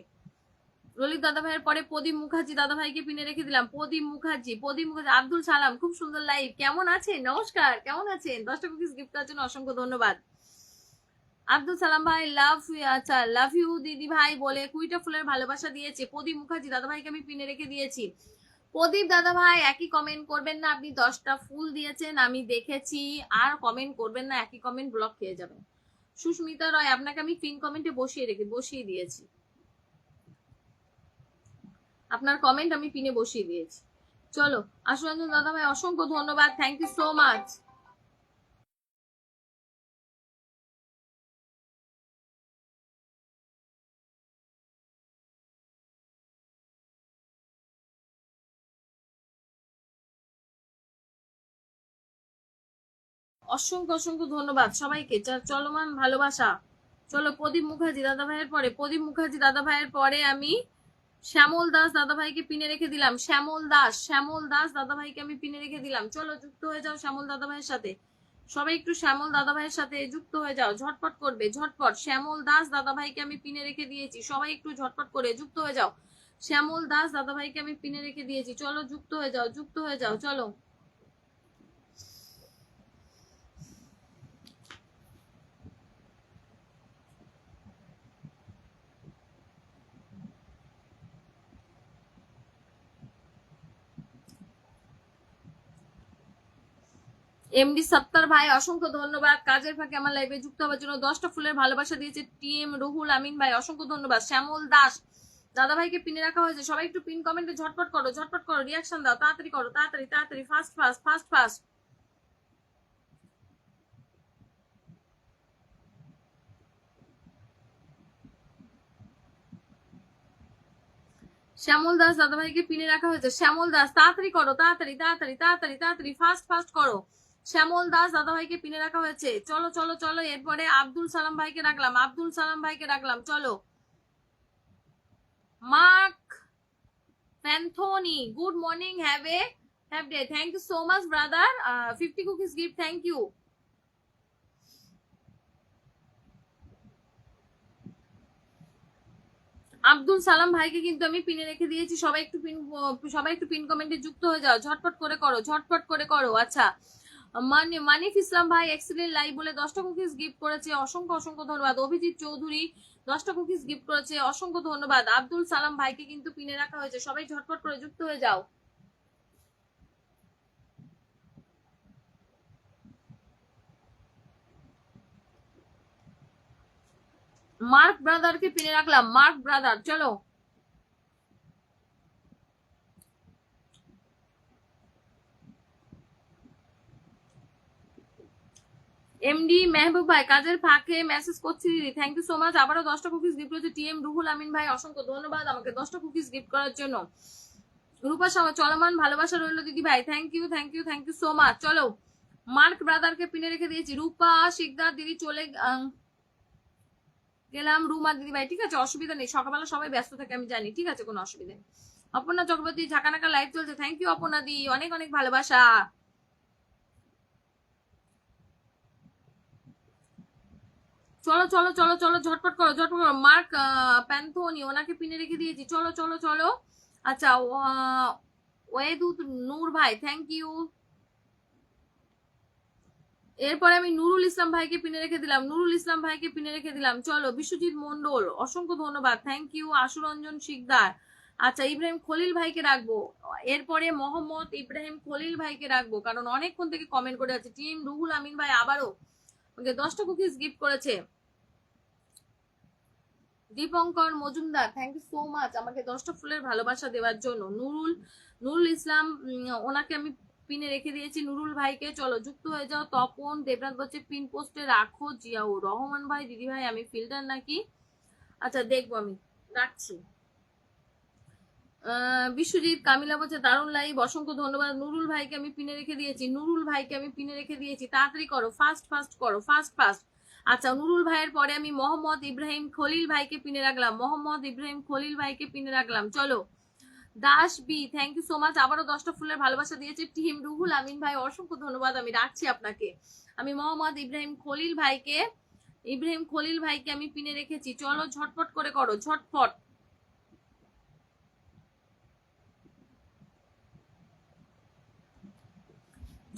ললিত দাদা ভাইয়ের পরে প্রদীপ মুখার্জি দাদা ভাইকে পিনে রেখে দিলাম, প্রদীপ মুখার্জি। আব্দুল সালাম, খুব সুন্দর লাইভ, কেমন আছেন? নমস্কার, কেমন আছেন? 10টা কুকিজ গিফট করার জন্য অসংখ্য ধন্যবাদ। আব্দুল সালাম ভাই লাভ, আচ্ছা লাভ ইউ দিদি ভাই বলে কুইটা ফুলের ভালোবাসা দিয়েছে। প্রদীপ মুখার্জি দাদা ভাইকে আমি পিনে রেখে দিয়েছি। প্রদীপ দাদা ভাই একই কমেন্ট করবেন না, আপনি 10টা ফুল দিয়েছেন আমি দেখেছি, আর কমেন্ট করবেন না, একই কমেন্ট ব্লক খেয়ে যাবেন। সুস্মিতা রয়, আপনাকে আমি পিন কমেন্টে বসিয়ে দিয়েছি, আপনার কমেন্ট আমি পিনে বসিয়ে দিয়েছি। চলো আশুরঞ্জন দাদা ভাই অসংখ্য ধন্যবাদ, থ্যাংক ইউ সো মাচ। অসংখ্য অসংখ্য ধন্যবাদ সবাইকে, চলমান ভালোবাসা। চলো প্রদীপ মুখার্জি দাদা ভাইয়ের পরে, প্রদীপ মুখার্জি দাদা ভাইয়ের পরে আমি শ্যামল দাস দাদা ভাইকে পিনে রেখে দিলাম। শ্যামল দাস দাদা ভাইকে আমি পিনে রেখে দিলাম। চলো যুক্ত হয়ে যাও শ্যামল দাদা ভাইয়ের সাথে, সবাই একটু শ্যামল দাদা ভাইয়ের সাথে যুক্ত হয়ে যাও, ঝটপট করবে, ঝটপট। শ্যামল দাস দাদা ভাইকে আমি পিনে রেখে দিয়েছি, সবাই একটু ঝটপট করে যুক্ত হয়ে যাও। শ্যামল দাস দাদা ভাইকে আমি পিনে রেখে দিয়েছি, চলো যুক্ত হয়ে যাও, যুক্ত হয়ে যাও। চলো এমডি সত্তার ভাই অসংখ্য ধন্যবাদ, কাজের ফাঁকে আমার লাইভে যুক্ত হওয়ার জন্য 10টা ফুলের ভালোবাসা দিয়েছে। টিএম রুহুল আমিন ভাই অসংখ্য ধন্যবাদ। শ্যামল দাস দাদা ভাইকে পিনে রাখা হয়েছে, সবাই একটু পিন কমেন্টে ঝটপট করো, ঝটপট করো, রিয়াকশন দাও, তাড়াতাড়ি করো, তাড়াতাড়ি তাড়াতাড়ি, fast fast fast fast. Shyamal Das দাদা ভাইকে পিনে রাখা হয়েছে। শ্যামল দাস তাড়াতাড়ি করো, তাড়াতাড়ি তাড়াতাড়ি তাড়াতাড়ি তাড়াতাড়ি, ফাস্ট ফাস্ট করো। শ্যামল দাস দাদা ভাইকে পিনে রাখা হয়েছে। চলো চলো চলো, এরপরে আব্দুল সালাম ভাইকে রাখলাম, আব্দুল সালাম ভাইকে রাখলাম। চলো Mark Anthony, good morning, have day, thank you so much brother, 50 cookies gift, thank you. Abdul Salam ভাইকে কিন্তু আমি পিনে রেখে দিয়েছি, সবাই একটু পিন কমেন্টে যুক্ত হয়ে যাও, ঝটপট করে করো, ঝটপট করে করো। আচ্ছা মানিফ ইসলাম ভাই এক্সেলেন্ট লাইভ বলে 10টা কুকিজ গিফট করেছে, অসংখ্য অসংখ্য ধন্যবাদ। অভিজিৎ চৌধুরী 10টা কুকিজ গিফট করেছে, অসংখ্য ধন্যবাদ। আব্দুল সালাম ভাইকে কিন্তু পিনে রাখা হয়েছে, সবাই ঝটপট করে যুক্ত হয়ে যাও। মার্ক ব্রাদারকে পিনে রাখলাম, মার্ক ব্রাদার। চলো এমডি মেহবুব ভাই কাজের ফাঁকে মেসেজ করছি দিদি, থ্যাংক ইউ সো মাচ। আবারও 10টা কুকিজ গিফট করেছে টিএম রুহুল আমিন ভাই, অসংখ্য ধন্যবাদ আমাকে 10টা কুকিজ গিফট করার জন্য। রূপা সামা চলমান ভালোবাসা রইল দিদি ভাই, thank you thank you thank you so much. চলো মার্ক ব্রাদারকে পিনে রেখে দিয়েছি। রূপা শিকদার দিদি চলে গেলাম, রুমা দিদি ভাই, ঠিক আছে অসুবিধা নেই, সকালবেলা সবাই ব্যস্ত থাকে আমি জানি, ঠিক আছে কোনো অসুবিধা নেই। অপর্ণা চক্রবর্তী ঝাঁকানাকা লাইভ চলছে, থ্যাংক ইউ অপর্ণা দি, অনেক অনেক ভালোবাসা। চলো চলো চলো চলো, ঝটপট করো, ঝটপট করো। মার্ক প্যান্থনি ওনাকে পিনে রেখে দিয়েছি, চলো চলো চলো। আচ্ছা ওয়েদুত নূর ভাই, থ্যাংক ইউ। এরপরে আমি নুরুল ইসলাম ভাইকে পিনে রেখে দিলাম, নুরুল ইসলাম ভাইকে পিনে রেখে দিলাম। চলো বিশ্বজিৎ মন্ডল অসংখ্য ধন্যবাদ, থ্যাংক ইউ। আশুরঞ্জন শিকদার, আচ্ছা ইব্রাহিম খলিল ভাইকে রাখবো, এরপরে মোহাম্মদ ইব্রাহিম খলিল ভাইকে রাখবো, কারণ অনেকক্ষণ থেকে কমেন্ট করে আছে। টিম রুহুল আমিন ভাই আবারও 10টা কুকিজ গিফট করেছে। Dipankar Majumdar, thank you so much আমাকে 10টা ফুলের ভালোবাসা দেওয়ার জন্য। নুরুল ইসলাম ওনাকে আমি পিনে রেখে দিয়েছি, নুরুল ভাইকে। চলো যুক্ত হয়ে যাও। তপন দেবনাথ বলছে পিন পোস্টে রাখো জিয়াউর রহমান ভাই, দিদি ভাই আমি ফিল্টার নাকি? আচ্ছা দেখবো, আমি রাখছি। বিশ্বজিৎ কামিলা বলছে দারুণ লাইভ, অসংখ্য ধন্যবাদ। নুরুল ভাইকে আমি পিনে রেখে দিয়েছি, নুরুল ভাইকে আমি পিনে রেখে দিয়েছি, তাড়াতাড়ি করো, ফাস্ট ফাস্ট করো, ফাস্ট ফাস্ট। আচ্ছা, নুরুল ভাইয়ের পরে আমি মোহাম্মদ ইব্রাহিম খলিল ভাইকে পিনে রাখলাম, মোহাম্মদ ইব্রাহিম খলিল ভাইকে পিনে রাখলাম। চলো Das B, thank you so much, আবারও 10টা ফুলের ভালোবাসা দিয়েছে টিম। রুহুল আমিন ভাই অসংখ্য ধন্যবাদ, আমি রাখছি আপনাকে। আমি মোহাম্মদ ইব্রাহিম খলিল ভাইকে আমি পিনে রেখেছি। চলো ঝটপট করে করো, ঝটপট।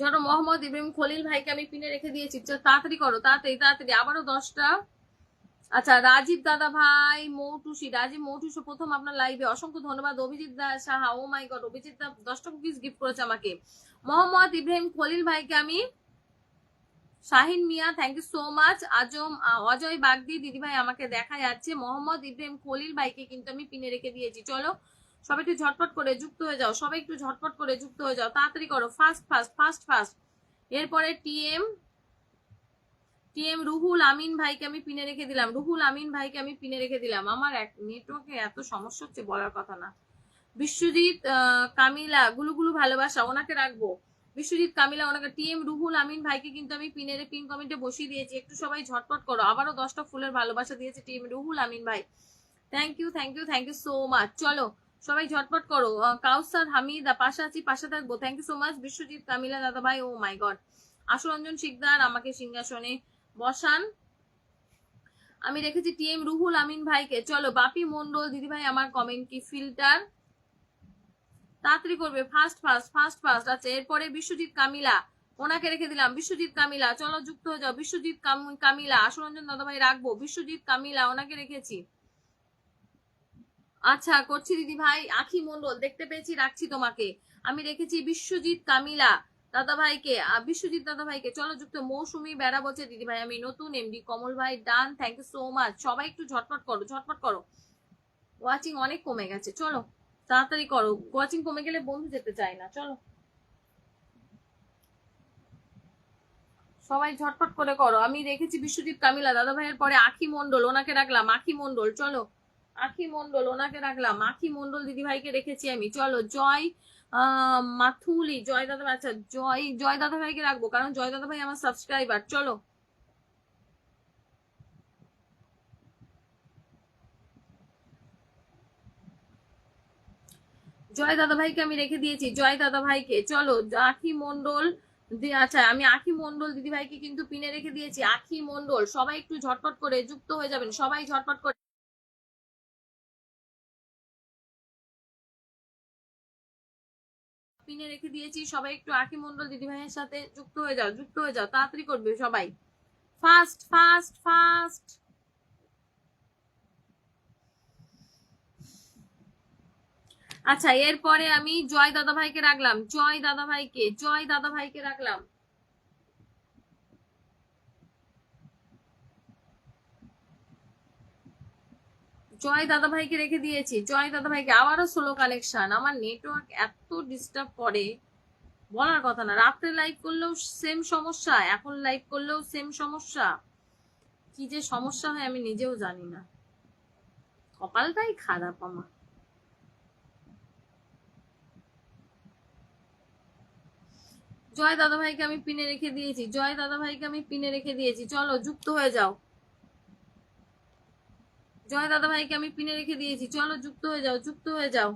ধরো মোহাম্মদ ইব্রাহিম খলিল ভাইকে আমি পিনে রেখে দিয়েছি, তাড়াতাড়ি করো, তাড়াতাড়ি তাড়াতাড়ি, আবারও 10টা। আচ্ছা, রাজীব দাদা ভাই মৌটুসি, রাজীব মৌটুসি প্রথম আপনার লাইভে, অসংখ্য ধন্যবাদ। Abhijit Saha, oh my god, Abhijit দা 10টা কুকিজ গিফট করেছে আমাকে। মোহাম্মদ ইব্রাহিম খলিল ভাইকে আমি, Shahin Mia thank you so much, Ajay Bagdi দিদি ভাই আমাকে দেখা যাচ্ছে। মোহাম্মদ ইব্রাহিম খলিল ভাইকে কিন্তু আমি পিনে রেখে দিয়েছি। চলো সবাই একটু ঝটপট করে যুক্ত হয়ে যাও, সবাই একটু ঝটপট করে যুক্ত হয়ে যাও, তাড়াতাড়ি করো, ফাস্ট ফাস্ট ফাস্ট ফাস্ট। এরপরে টিএম রুহুল আমিন ভাইকে আমি পিনে রেখে দিলাম, রুহুল আমিন ভাইকে আমি পিনে রেখে দিলাম। আমার নেটওয়ার্কে এত সমস্যা হচ্ছে বলার কথা না। বিশ্বজিৎ কামিলা গুলুগুলু ভালোবাসা, ওনাকে রাখবো। বিশ্বজিৎ কামিলা ওনাকে, টিএম রুহুল আমিন ভাইকে কিন্তু আমি পিন কমেন্টে বসিয়ে দিয়েছি, একটু সবাই ঝটপট করো। আবারও 10টা ফুলের ভালোবাসা দিয়েছে টিএম রুহুল আমিন ভাই, thank you thank you thank you so much. চলো সবাই ঝটপট করো। কাউসার হামিদা, পাশে আছি পাশে থাকবো, thank you so much. Biswajit Kamila দাদা ভাই, ও মাই গড। আশুরঞ্জন শিকদার আমাকে সিংহাসনে বসান, আমি রেখেছি টিএম রুহুল আমিন ভাইকে। চলো বাপি মন্ডল দিদি ভাই আমার কমেন্ট কি ফিল্টার, তাড়াতাড়ি করবে, ফাস্ট ফাস্ট ফাস্ট ফাস্ট। আচ্ছা, এরপরে বিশ্বজিৎ কামিলা, ওনাকে রেখে দিলাম, বিশ্বজিৎ কামিলা। চলো যুক্ত হয়ে যাও, বিশ্বজিৎ কামিলা। আশুরঞ্জন দাদা ভাই রাখবো, বিশ্বজিৎ কামিলা ওনাকে রেখেছি। আচ্ছা করছি দিদি ভাই। আখি মন্ডল দেখতে পেয়েছি, রাখছি তোমাকে, আমি রেখেছি বিশ্বজিৎ কামিলা দাদা ভাইকে, বিশ্বজিৎ দাদা ভাইকে। চলো যুক্ত। মৌসুমী বেড়া বলছে দিদি ভাই আমি নতুন এমডি, কমল ভাই ডান, থ্যাংক ইউ সো মাচ। সবাই একটু ঝটপট করো, ঝটপট করো, ওয়াচিং অনেক কমে গেছে। চলো তাড়াতাড়ি করো, ওয়াচিং কমে গেলে বন্ধু যেতে চায় না। চলো সবাই ঝটপট করে করো। আমি রেখেছি বিশ্বজিৎ কামিলা দাদা ভাইয়ের পরে আখি মন্ডল, ওনাকে রাখলাম, আখি মন্ডল। চলো আখি মন্ডল ওনাকে রাখলাম, আখি মন্ডল দিদি ভাইকে রেখেছি আমি। চলো জয় মাথুলি, জয় দাদা, আচ্ছা জয় দাদা ভাইকে রাখবো, কারণ জয় দাদা ভাই আমার সাবস্ক্রাইবার। চলো জয় দাদা ভাইকে আমি রেখে দিয়েছি, জয় দাদা ভাইকে। চলো আখি মন্ডল, আচ্ছা আমি আখি মন্ডল দিদি ভাইকে কিন্তু পিনে রেখে দিয়েছি, আখি মন্ডল। সবাই একটু ঝটপট করে যুক্ত হয়ে যাবেন, সবাই ঝটপট করে পিনে রেখে দিয়েছি। সবাই একটু আখি মন্ডল দিদি ভাইয়ের সাথে যুক্ত হয়ে যাও, যুক্ত হয়ে যাও, তাড়াতাড়ি করবে সবাই, ফাস্ট ফাস্ট ফাস্ট। আচ্ছা, এরপরে আমি জয় দাদা ভাইকে রাখলাম, জয় দাদা ভাইকে রাখলাম। জয় দাদা ভাইকে রেখে দিয়েছি, জয় দাদা ভাইকে। আবারও স্লো কালেকশন, আমার নেটওয়ার্ক এত ডিস্টার্ব করে বলার কথা না। রাত্রে লাইভ করলেও সেম সমস্যা, এখন লাইভ করলেও সেম সমস্যা, কি যে সমস্যা হয় আমি নিজেও জানি না, কপালটাই খারাপ আমার। জয় দাদা ভাইকে আমি পিনে রেখে দিয়েছি, জয় দাদা ভাইকে আমি পিনে রেখে দিয়েছি। চলো যুক্ত হয়ে যাও, জয় দাদা ভাইকে আমি পিনে রেখে দিয়েছি। চলো যুক্ত হয়ে যাও, যুক্ত হয়ে যাও।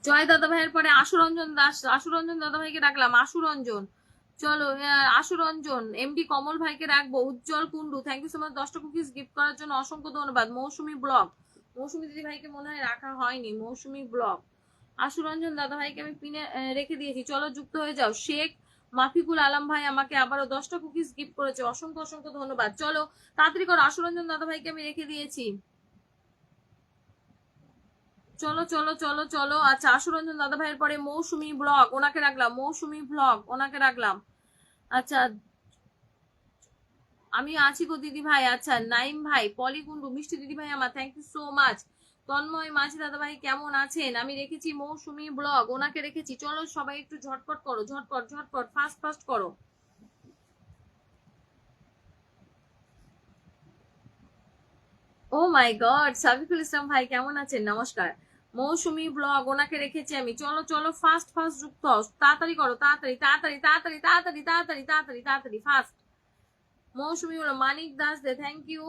জয় দাদা ভাইয়ের পরে আশুরঞ্জন দাস, আশুরঞ্জন দাদা ভাইকে রাখলাম, আশুরঞ্জন। চলো আশুরঞ্জন এমডি কমল ভাইকে রাখবো। Ujjwal Kundu, thank you so much 10টা কুকিজ গিফট করার জন্য, অসংখ্য ধন্যবাদ। মৌসুমী ব্লগ, মৌসুমী দিদি ভাইকে মনে হয় রাখা হয়নি, মৌসুমী ব্লগ। আশুরঞ্জন দাদা ভাইকে আমি পিনে রেখে দিয়েছি। চলো যুক্ত হয়ে যাও। শেখ মাফিকুল আলম ভাই আমাকে আবারও 10টা কুকিজ গিফট করেছে, অসংখ্য অসংখ্য ধন্যবাদ। চলো তাড়াতাড়ি করো, আশুরঞ্জন দাদা ভাইকে আমি রেখে দিয়েছি। চলো চলো চলো চলো। আচ্ছা, আশুরঞ্জন দাদা ভাইয়ের পরে মৌসুমী ব্লগ, ওনাকে রাখলাম, মৌসুমী ব্লগ ওনাকে রাখলাম। আচ্ছা আমি আছি গো দিদি ভাই। আচ্ছা নাইম ভাই, পলি কুন্ডু, মিষ্টি দিদি ভাই আমার, thank you so much. Tanmoy Majhi দাদা ভাই কেমন আছেন? আমি রেখেছি মৌসুমী ব্লগ, ওনাকে রেখেছি। চলো সবাই একটু ঝটপট করো, ঝটপট ঝটপট, ফাস্ট ফাস্ট করো। ও মাই গড, সাবিকুল ইসলাম ভাই কেমন আছেন? নমস্কার। মৌসুমী ব্লগ, ওনাকে রেখেছি আমি। চলো চলো ফাস্ট ফাস্ট যুক্ত হও, তাড়াতাড়ি করো, তাড়াতাড়ি তাড়াতাড়ি তাড়াতাড়ি তাড়াতাড়ি তাড়াতাড়ি তাড়াতাড়ি তাড়াতাড়ি ফাস্ট। মৌসুমী বলো, মানিক দাস দে, থ্যাংক ইউ।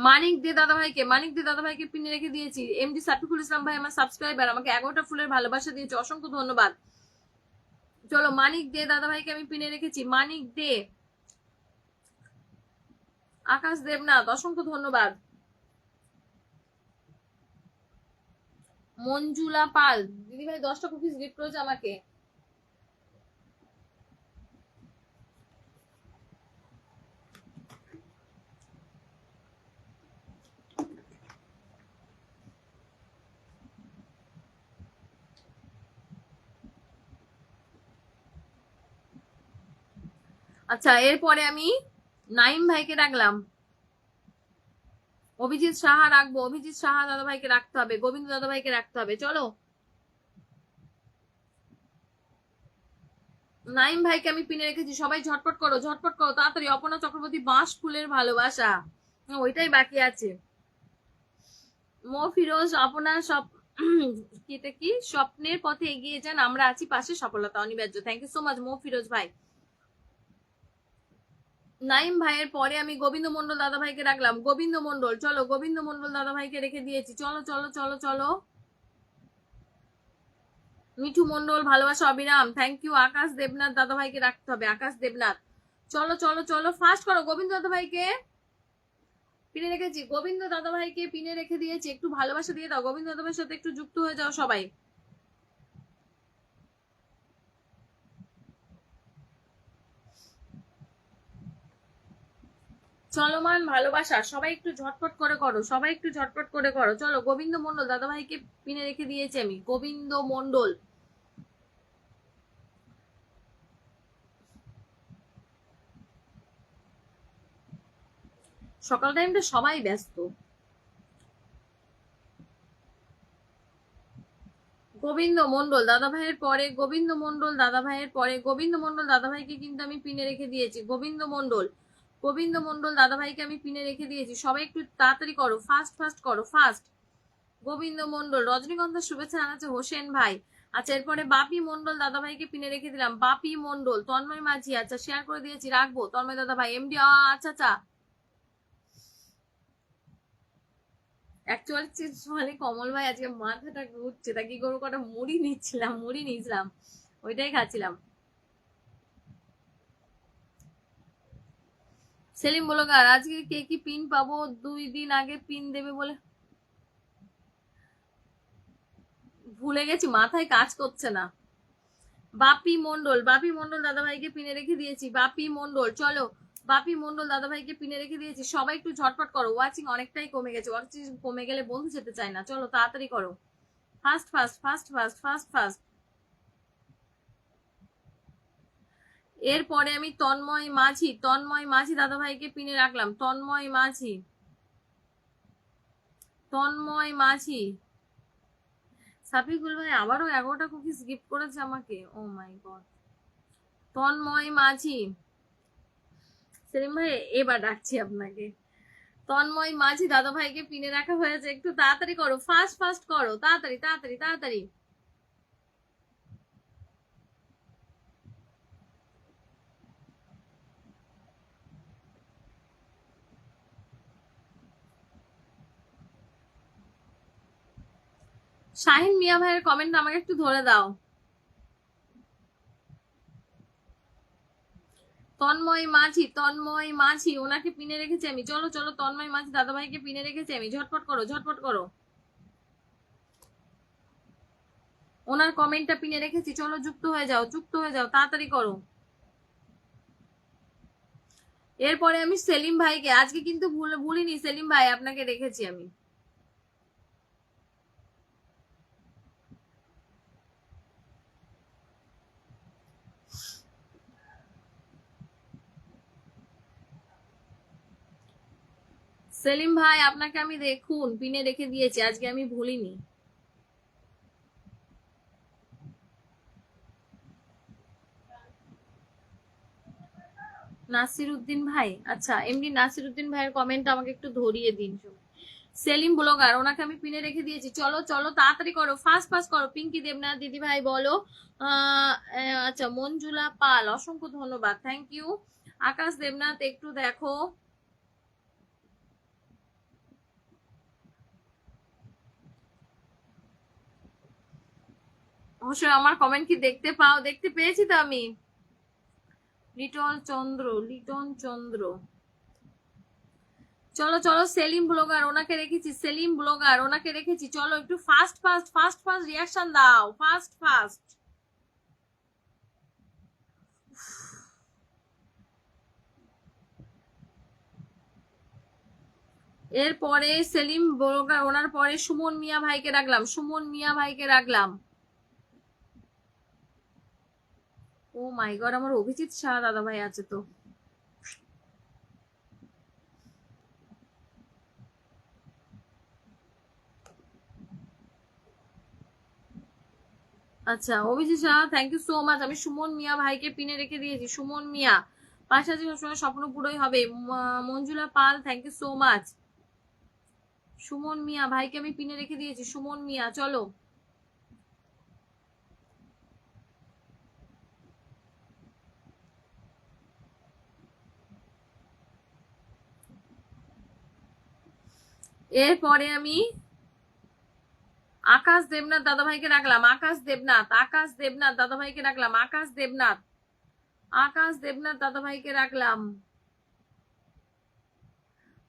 মানিক দে দাদা ভাইকে, মানিক দে দাদা ভাইকে পিনে রেখে দিয়েছি। এমডি সাফিকুল ইসলাম ভাই আমার সাবস্ক্রাইবার, আমাকে 11টা ফুলের ভালোবাসা দিয়েছে, অসংখ্য ধন্যবাদ। চলো মানিক দে দাদা ভাইকে আমি পিনে রেখেছি। মানিক দে, আকাশ দেবনাথ, অসংখ্য ধন্যবাদ। মঞ্জুলা পাল দিদি ভাই 10টা কুকিজ গিফট করেছে আমাকে। আচ্ছা, এরপরে আমি নাইম ভাইকে রাখলাম, অভিজিৎ সাহা রাখবো, অভিজিৎ সাহা দাদা ভাইকে রাখতে হবে, গোবিন্দ দাদা ভাইকে রাখতে হবে। চলো নাইম ভাইকে আমি পিনে রেখেছি, সবাই ঝটপট করো, ঝটপট করো তাড়াতাড়ি। অপর্ণা চক্রবর্তী, বাঁশ ফুলের ভালোবাসা, ওইটাই বাকি আছে। মো ফিরোজ, আপনার সব এটা কি স্বপ্নের পথে এগিয়ে যান, আমরা আছি পাশে, সফলতা অনিবার্য। থ্যাংক ইউ সো মাচ মো ফিরোজ ভাই। নাইম ভাইয়ের পরে আমি গোবিন্দ মন্ডল দাদা ভাইকে রাখলাম, গোবিন্দ মন্ডল। চলো গোবিন্দ মন্ডল দাদা ভাইকে রেখে দিয়েছি। চলো চলো চলো চলো। মিঠু মন্ডল, ভালোবাসা অবিরাম, থ্যাংক ইউ। আকাশ দেবনাথ দাদা ভাইকে রাখতে হবে, আকাশ দেবনাথ। চলো চলো চলো ফাস্ট করো। গোবিন্দ দাদা ভাইকে পিনে রেখেছি, গোবিন্দ দাদা ভাইকে পিনে রেখে দিয়েছি। একটু ভালোবাসা দিয়ে দাও, গোবিন্দ দাদা ভাইয়ের সাথে একটু যুক্ত হয়ে যাও সবাই। চলমান ভালোবাসা, সবাই একটু ঝটপট করে করো, সবাই একটু ঝটপট করে করো। চলো গোবিন্দ মন্ডল দাদা ভাইকে পিনে রেখে দিয়েছি আমি, গোবিন্দ মন্ডল। সকাল টাইমটা সবাই ব্যস্ত। গোবিন্দ মন্ডল দাদা ভাইয়ের পরে, গোবিন্দ মন্ডল দাদা ভাইয়ের পরে, গোবিন্দ মন্ডল দাদা ভাইকে কিন্তু আমি পিনে রেখে দিয়েছি। গোবিন্দ মন্ডল, গোবিন্দ মন্ডল দাদা ভাইকে আমি পিনে রেখে দিয়েছি। সবাই একটু তাড়াতাড়ি করো, ফাস্ট ফাস্ট করো, ফাস্ট। গোবিন্দ মন্ডল, রজনীগন্ধার শুভেচ্ছা জানাচ্ছে হোসেন ভাই। আচ্ছা, এরপরে বাপি মন্ডল দাদা ভাইকে পিনে রেখে দিলাম, বাপি মন্ডল। তন্ময় মাঝি, আচ্ছা শেয়ার করে দিয়েছি, রাখবো তন্ময় দাদা ভাই। এমডি, আচ্ছা আচ্ছা। অ্যাকচুয়ালি কমল ভাই আজকে মাথাটা ঘুরছে, তা কি করবো, কটা মুড়ি নিচ্ছিলাম, মুড়ি নিয়েছিলাম, ওইটাই খাচ্ছিলাম। সেলিম বলগার, আজকে কে কি পিন পাবো? 2 দিন আগে পিন দেবে বলে ভুলে গেছি, মাথায় কাজ করছে না। বাপি মন্ডল, বাপি মন্ডল দাদা ভাইকে পিনে রেখে দিয়েছি, বাপি মন্ডল। চলো বাপি মন্ডল দাদা ভাইকে পিনে রেখে দিয়েছি, সবাই একটু ঝটপট করো। ওয়াচিং অনেকটাই কমে গেছে, ওয়াচিং কমে গেলে বন্ধু যেতে চায় না। চলো তাড়াতাড়ি করো, fast fast fast fast fast fast. এরপরে আমি তন্ময় মাঝি, তন্ময় মাঝি দাদা ভাইকে পিনে রাখলাম, তন্ময় মাঝি, তন্ময় মাঝি। সাফিকুল ভাই আবারও 11টা কুকিজ গিফট করেছে আমাকে, ও মাই গড। তন্ময় মাঝি, সেলিম ভাই এবার ডাকছি আপনাকে। তন্ময় মাঝি দাদা ভাইকে পিনে রাখা হয়েছে, একটু তাড়াতাড়ি করো, ফাস্ট ফাস্ট করো, তাড়াতাড়ি তাড়াতাড়ি তাড়াতাড়ি। শাহিন মিয়া ভাইয়ের কমেন্ট আমাকে একটু ধরে দাও। তন্ময় মাঝি, তন্ময় মাঝি, ওনাকে পিনে রেখেছি আমি। চলো চলো তন্ময় মাঝি দাদা ভাইকে পিনে রেখেছি আমি, ঝটপট করো, ঝটপট করো। ওনার কমেন্টটা পিনে রেখেছি, চলো যুক্ত হয়ে যাও, যুক্ত হয়ে যাও, তাড়াতাড়ি করো। এরপরে আমি সেলিম ভাইকে, আজকে কিন্তু ভুলিনি সেলিম ভাই, আপনাকে রেখেছি আমি। সেলিম ভাই আপনাকে আমি দেখুন পিনে রেখে দিয়েছি, আজকে আমি ভুলিনি। নাসির উদ্দিন ভাই, আচ্ছা এমনি নাসির উদ্দিন ভাইয়ের কমেন্ট আমাকে একটু ধরিয়ে দিন। সেলিম ব্লগার, ওনাকে আমি পিনে রেখে দিয়েছি। চলো চলো তাড়াতাড়ি করো, ফাস্ট ফাস্ট করো। পিঙ্কি দেবনাথ দিদি ভাই বলো। আচ্ছা মঞ্জুলা পাল, অসংখ্য ধন্যবাদ, থ্যাংক ইউ। আকাশ দেবনাথ একটু দেখো। অবশ্যই আমার কমেন্ট কি দেখতে পাও? দেখতে পেয়েছি তো আমি। লিটন চন্দ্র, চলো চলো। সেলিম ব্লগার ওনাকে রেখেছি, সেলিম ব্লগার ওনাকে রেখেছি। চলো একটু fast fast fast fast reaction দাও, ফাস্ট ফাস্ট। এরপরে সেলিম ব্লগার, ওনার পরে সুমন মিয়া ভাইকে রাখলাম, সুমন মিয়া ভাইকে রাখলাম। ও মাই গড, আমার অভিজিৎ শাহ দাদা ভাই আছে তো। আচ্ছা Abhijit Shah, thank you so much. আমি সুমন মিয়া ভাইকে পিনে রেখে দিয়েছি, সুমন মিয়া। পাশাপাশি সবসময় স্বপ্ন পুরোই হবে। Manjula Pal, thank you so much. Suman Mia ভাইকে আমি পিনে রেখে দিয়েছি, সুমন মিয়া। চলো এরপরে আমি আকাশ দেবনাথ দাদা ভাইকে রাখলাম, আকাশ দেবনাথ, আকাশ দেবনাথ দাদা ভাইকে রাখলাম, আকাশ দেবনাথ, আকাশ দেবনাথ দাদা ভাইকে রাখলাম,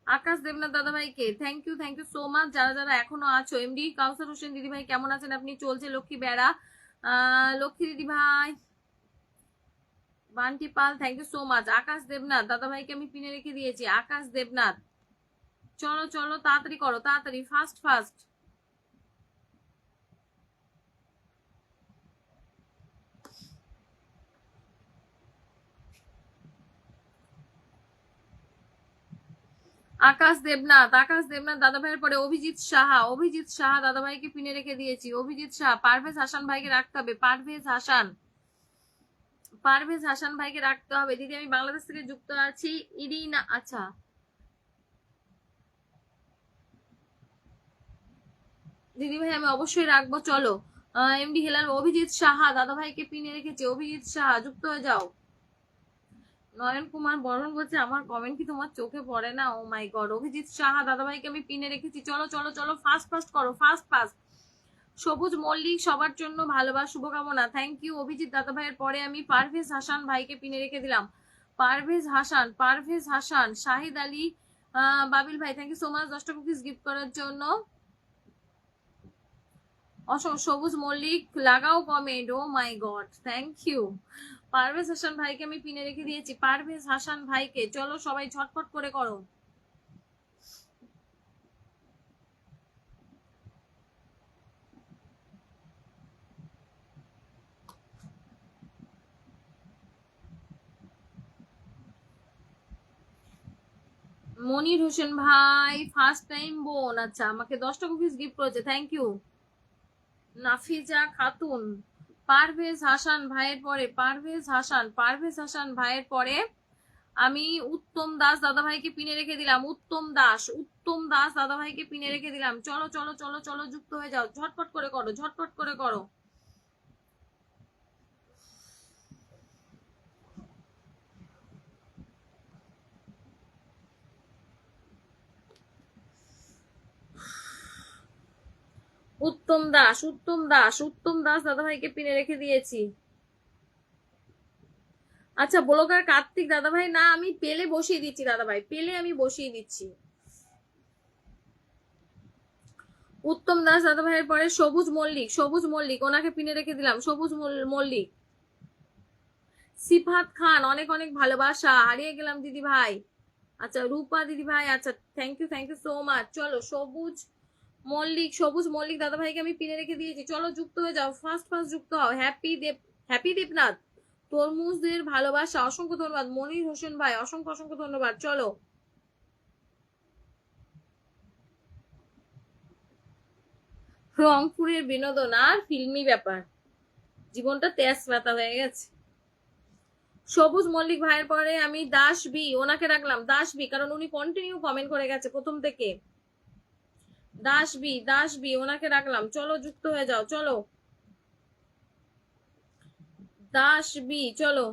আকাশ দেবনাথ দাদা ভাইকে। Thank you so much. যারা যারা এখনো আছো, এমডি কাউসার হোসেন দিদি ভাই কেমন আছেন আপনি? চলছে লক্ষ্মী বেড়া, লক্ষ্মী দিদি ভাই, বান্টি পাল, থ্যাংক ইউ সো মাচ। আকাশ দেবনাথ দাদা ভাইকে আমি পিনে রেখে দিয়েছি, আকাশ দেবনাথ। চলো চলো তাড়াতাড়ি করো, তাড়াতাড়ি ফাস্ট ফাস্ট। আকাশ দেবনাথ, আকাশ দেবনাথ দাদা ভাইয়ের পরে অভিজিৎ সাহা, অভিজিৎ সাহা দাদা ভাইকে পিনে রেখে দিয়েছি, অভিজিৎ সাহা। পারভেজ হাসান ভাইকে রাখতে হবে, পারভেজ হাসান, পারভেজ হাসান ভাইকে রাখতে হবে। দিদি আমি বাংলাদেশ থেকে যুক্ত আছি, ইরিনা, আচ্ছা দিদি ভাই আমি অবশ্যই রাখবো। চলো এমডি হেলাল, অভিজিৎ সাহা দাদা ভাইকে পিনে রেখেছি, অভিজিৎ সাহা যুক্ত হয়ে যাও। নয়ন কুমার বরণ বলছে আমার কমেন্ট কি তোমার চোখে পড়ে না? ও মাই গড। অভিজিৎ সাহা দাদা ভাইকে আমি পিনে রেখেছি। চলো চলো চলো ফাস্ট ফাস্ট করো, ফাস্ট ফাস্ট। সবুজ মল্লিক, সবার জন্য ভালোবাসা শুভকামনা, থ্যাংক ইউ। অভিজিৎ দাদা ভাইয়ের পরে আমি পারভেজ হাসান ভাইকে পিনে রেখে দিলাম, পারভেজ হাসান, পারভেজ হাসান। শাহিদ আলী, বাবিল ভাই, থ্যাংক ইউ সো মাচ 10টা কুকিজ গিফট করার জন্য। সবুজ মল্লিক লাগাও comment, oh my god, thank you. Parvez Hasan ভাইকে আমি পিনে রেখে দিয়েছি, পারভেজ হাসান ভাইকে। চলো সবাই ঝটপট করে করো। মনির হোসেন ভাই ফার্স্ট টাইম বোন, আচ্ছা আমাকে 10টা কুকিজ গিফট করেছে, থ্যাংক ইউ। নাফিজা খাতুন, পারভেজ হাসান ভাইয়ের পরে, পারভেজ হাসান, পারভেজ হাসান ভাইয়ের পরে আমি উত্তম দাস দাদা ভাইকে পিনে রেখে দিলাম, উত্তম দাস, উত্তম দাস দাদা ভাইকে পিনে রেখে দিলাম। চলো চলো চলো চলো যুক্ত হয়ে যাও, ঝটপট করে করো, ঝটপট করে করো। উত্তম দাস, উত্তম দাস, উত্তম দাস দাদা ভাইকে পিনে রেখে দিয়েছি। আচ্ছা ব্লগার কার্তিক দাদা ভাই, না আমি পেলে বসিয়ে দিচ্ছি দাদা ভাই, পেলে আমি বসিয়ে দিচ্ছি। উত্তম দাস দাদা ভাইয়ের পরে সবুজ মল্লিক, সবুজ মল্লিক ওনাকে পিনে রেখে দিলাম, সবুজ মল্লিক। সিফাত খান, অনেক অনেক ভালোবাসা, হারিয়ে গেলাম দিদি ভাই। আচ্ছা রূপা দিদি ভাই, আচ্ছা থ্যাংক ইউ সো মাচ। চলো সবুজ মল্লিক, সবুজ মল্লিক দাদা ভাইকে আমি পিনে রেখে দিয়েছি। চলো যুক্ত হয়ে যাও, ফার্স্ট ফার্স্ট যুক্ত হও। হ্যাপি দেবনাথ, তরমুজদের ভালোবাসা, অসংখ্য ধন্যবাদ। মনির হোসেন ভাই, অসংখ্য অসংখ্য ধন্যবাদ। চলো রংপুরের বিনোদন আর ফিল্মি ব্যাপার, জীবনটা তেজ পাতা হয়ে গেছে। সবুজ মল্লিক ভাইয়ের পরে আমি দাস বি, ওনাকে রাখলাম দাস বি, কারণ উনি কন্টিনিউ কমেন্ট করে গেছে প্রথম থেকে। দাস বি ওনাকে রাখলাম, চলো যুক্ত হয়ে যাও, চলো দাস বি, চলো।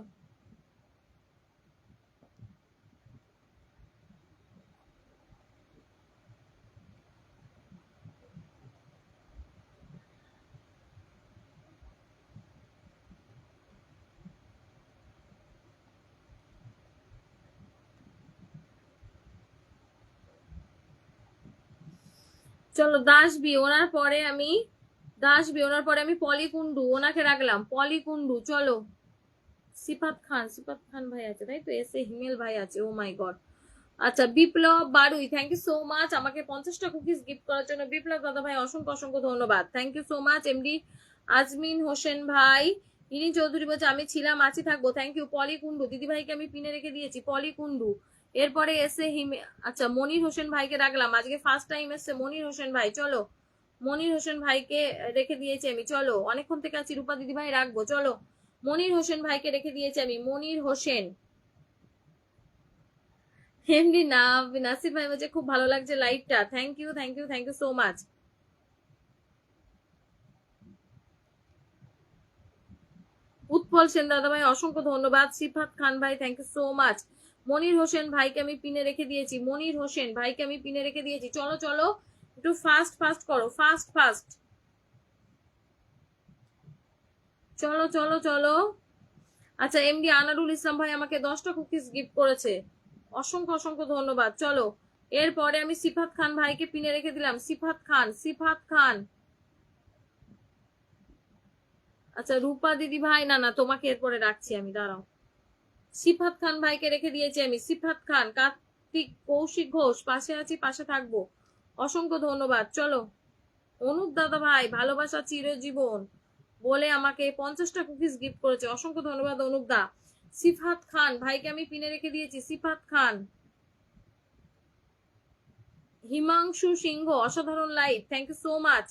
চলো দাস বি, ওনার পরে আমি পলি কুন্ডু, ওনাকে রাখলাম পলি কুন্ডু, চলো। সিফাত খান ভাই আছে তাই তো, এসে হিমেল ভাই আছে, ও মাই গড। আচ্ছা Biplab Barui, thank you so much আমাকে 50টা কুকিজ গিফট করার জন্য। বিপ্লব দাদা ভাই অসংখ্য অসংখ্য ধন্যবাদ, thank you so much. MD Azmin Hossain ভাই, ইনি চৌধুরী বলছে আমি ছিলাম আছি থাকবো, থ্যাংক ইউ। পলি কুন্ডু দিদি ভাইকে আমি পিনে রেখে দিয়েছি, পলি কুন্ডু। এরপরে এসে আচ্ছা মনির হোসেন ভাইকে রাখলাম, আজকে ফার্স্ট টাইম এসছে মনির হোসেন ভাই, চলো মনির হোসেন ভাইকে রেখে দিয়েছি আমি, চলো অনেকক্ষণ থেকে আছি, রূপা দিদি ভাই রাখবো, চলো মনির হোসেন ভাইকে রেখে দিয়েছি আমি, মনির হোসেন। এমনি না, নাসির ভাই বলছে খুব ভালো লাগছে লাইভটা, thank you so much. Utpal Sen দাদা ভাই অসংখ্য ধন্যবাদ। সিফাত খান ভাই thank you so much. Monir Hossain ভাইকে আমি পিনে রেখে দিয়েছি, মনির হোসেন ভাইকে আমি পিনে রেখে দিয়েছি, চলো চলো একটু ফাস্ট করো, ফাস্ট চলো চলো চলো। আচ্ছা এমডি আনারুল ইসলাম ভাই আমাকে 10টা কুকিজ গিফট করেছে, অসংখ্য অসংখ্য ধন্যবাদ, চলো। এরপরে আমি সিফাত খান ভাইকে পিনে রেখে দিলাম, সিফাত খান। আচ্ছা রূপা দিদি ভাই, না তোমাকে এরপরে রাখছি আমি, দাঁড়াও। সিফাত খান ভাইকে রেখে দিয়েছি আমি, সিফাত খান। কার্তিক কৌশিক ঘোষ, পাশে আছি পাশে থাকবো, অসংখ্য ধন্যবাদ, চলো। অনুপ দাদা ভাই ভালোবাসা চিরজীবন বলে আমাকে 50টা কুকিজ গিফট করেছে, অসংখ্য ধন্যবাদ অনুপ দা। সিফাত খান ভাইকে আমি পিনে রেখে দিয়েছি, সিফাত খান। হিমাংশু সিংহ অসাধারণ live, thank you so much,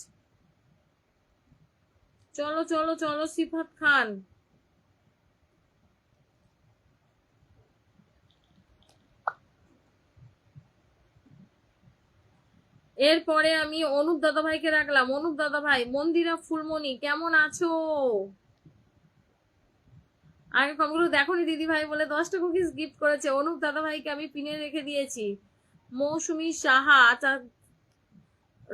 চলো চলো চলো সিফাত খান। এরপরে আমি অনুপ দাদা ভাইকে রাখলাম, অনুপ দাদা ভাই। মন্দিরা ফুলমণি কেমন আছো? আগে কমগুলো দেখোনি দিদি ভাই বলে 10টা কুকিজ গিফট করেছে, অনুপ দাদা ভাইকে আমি পিনে রেখে দিয়েছি। মৌসুমী সাহা, আচ্ছা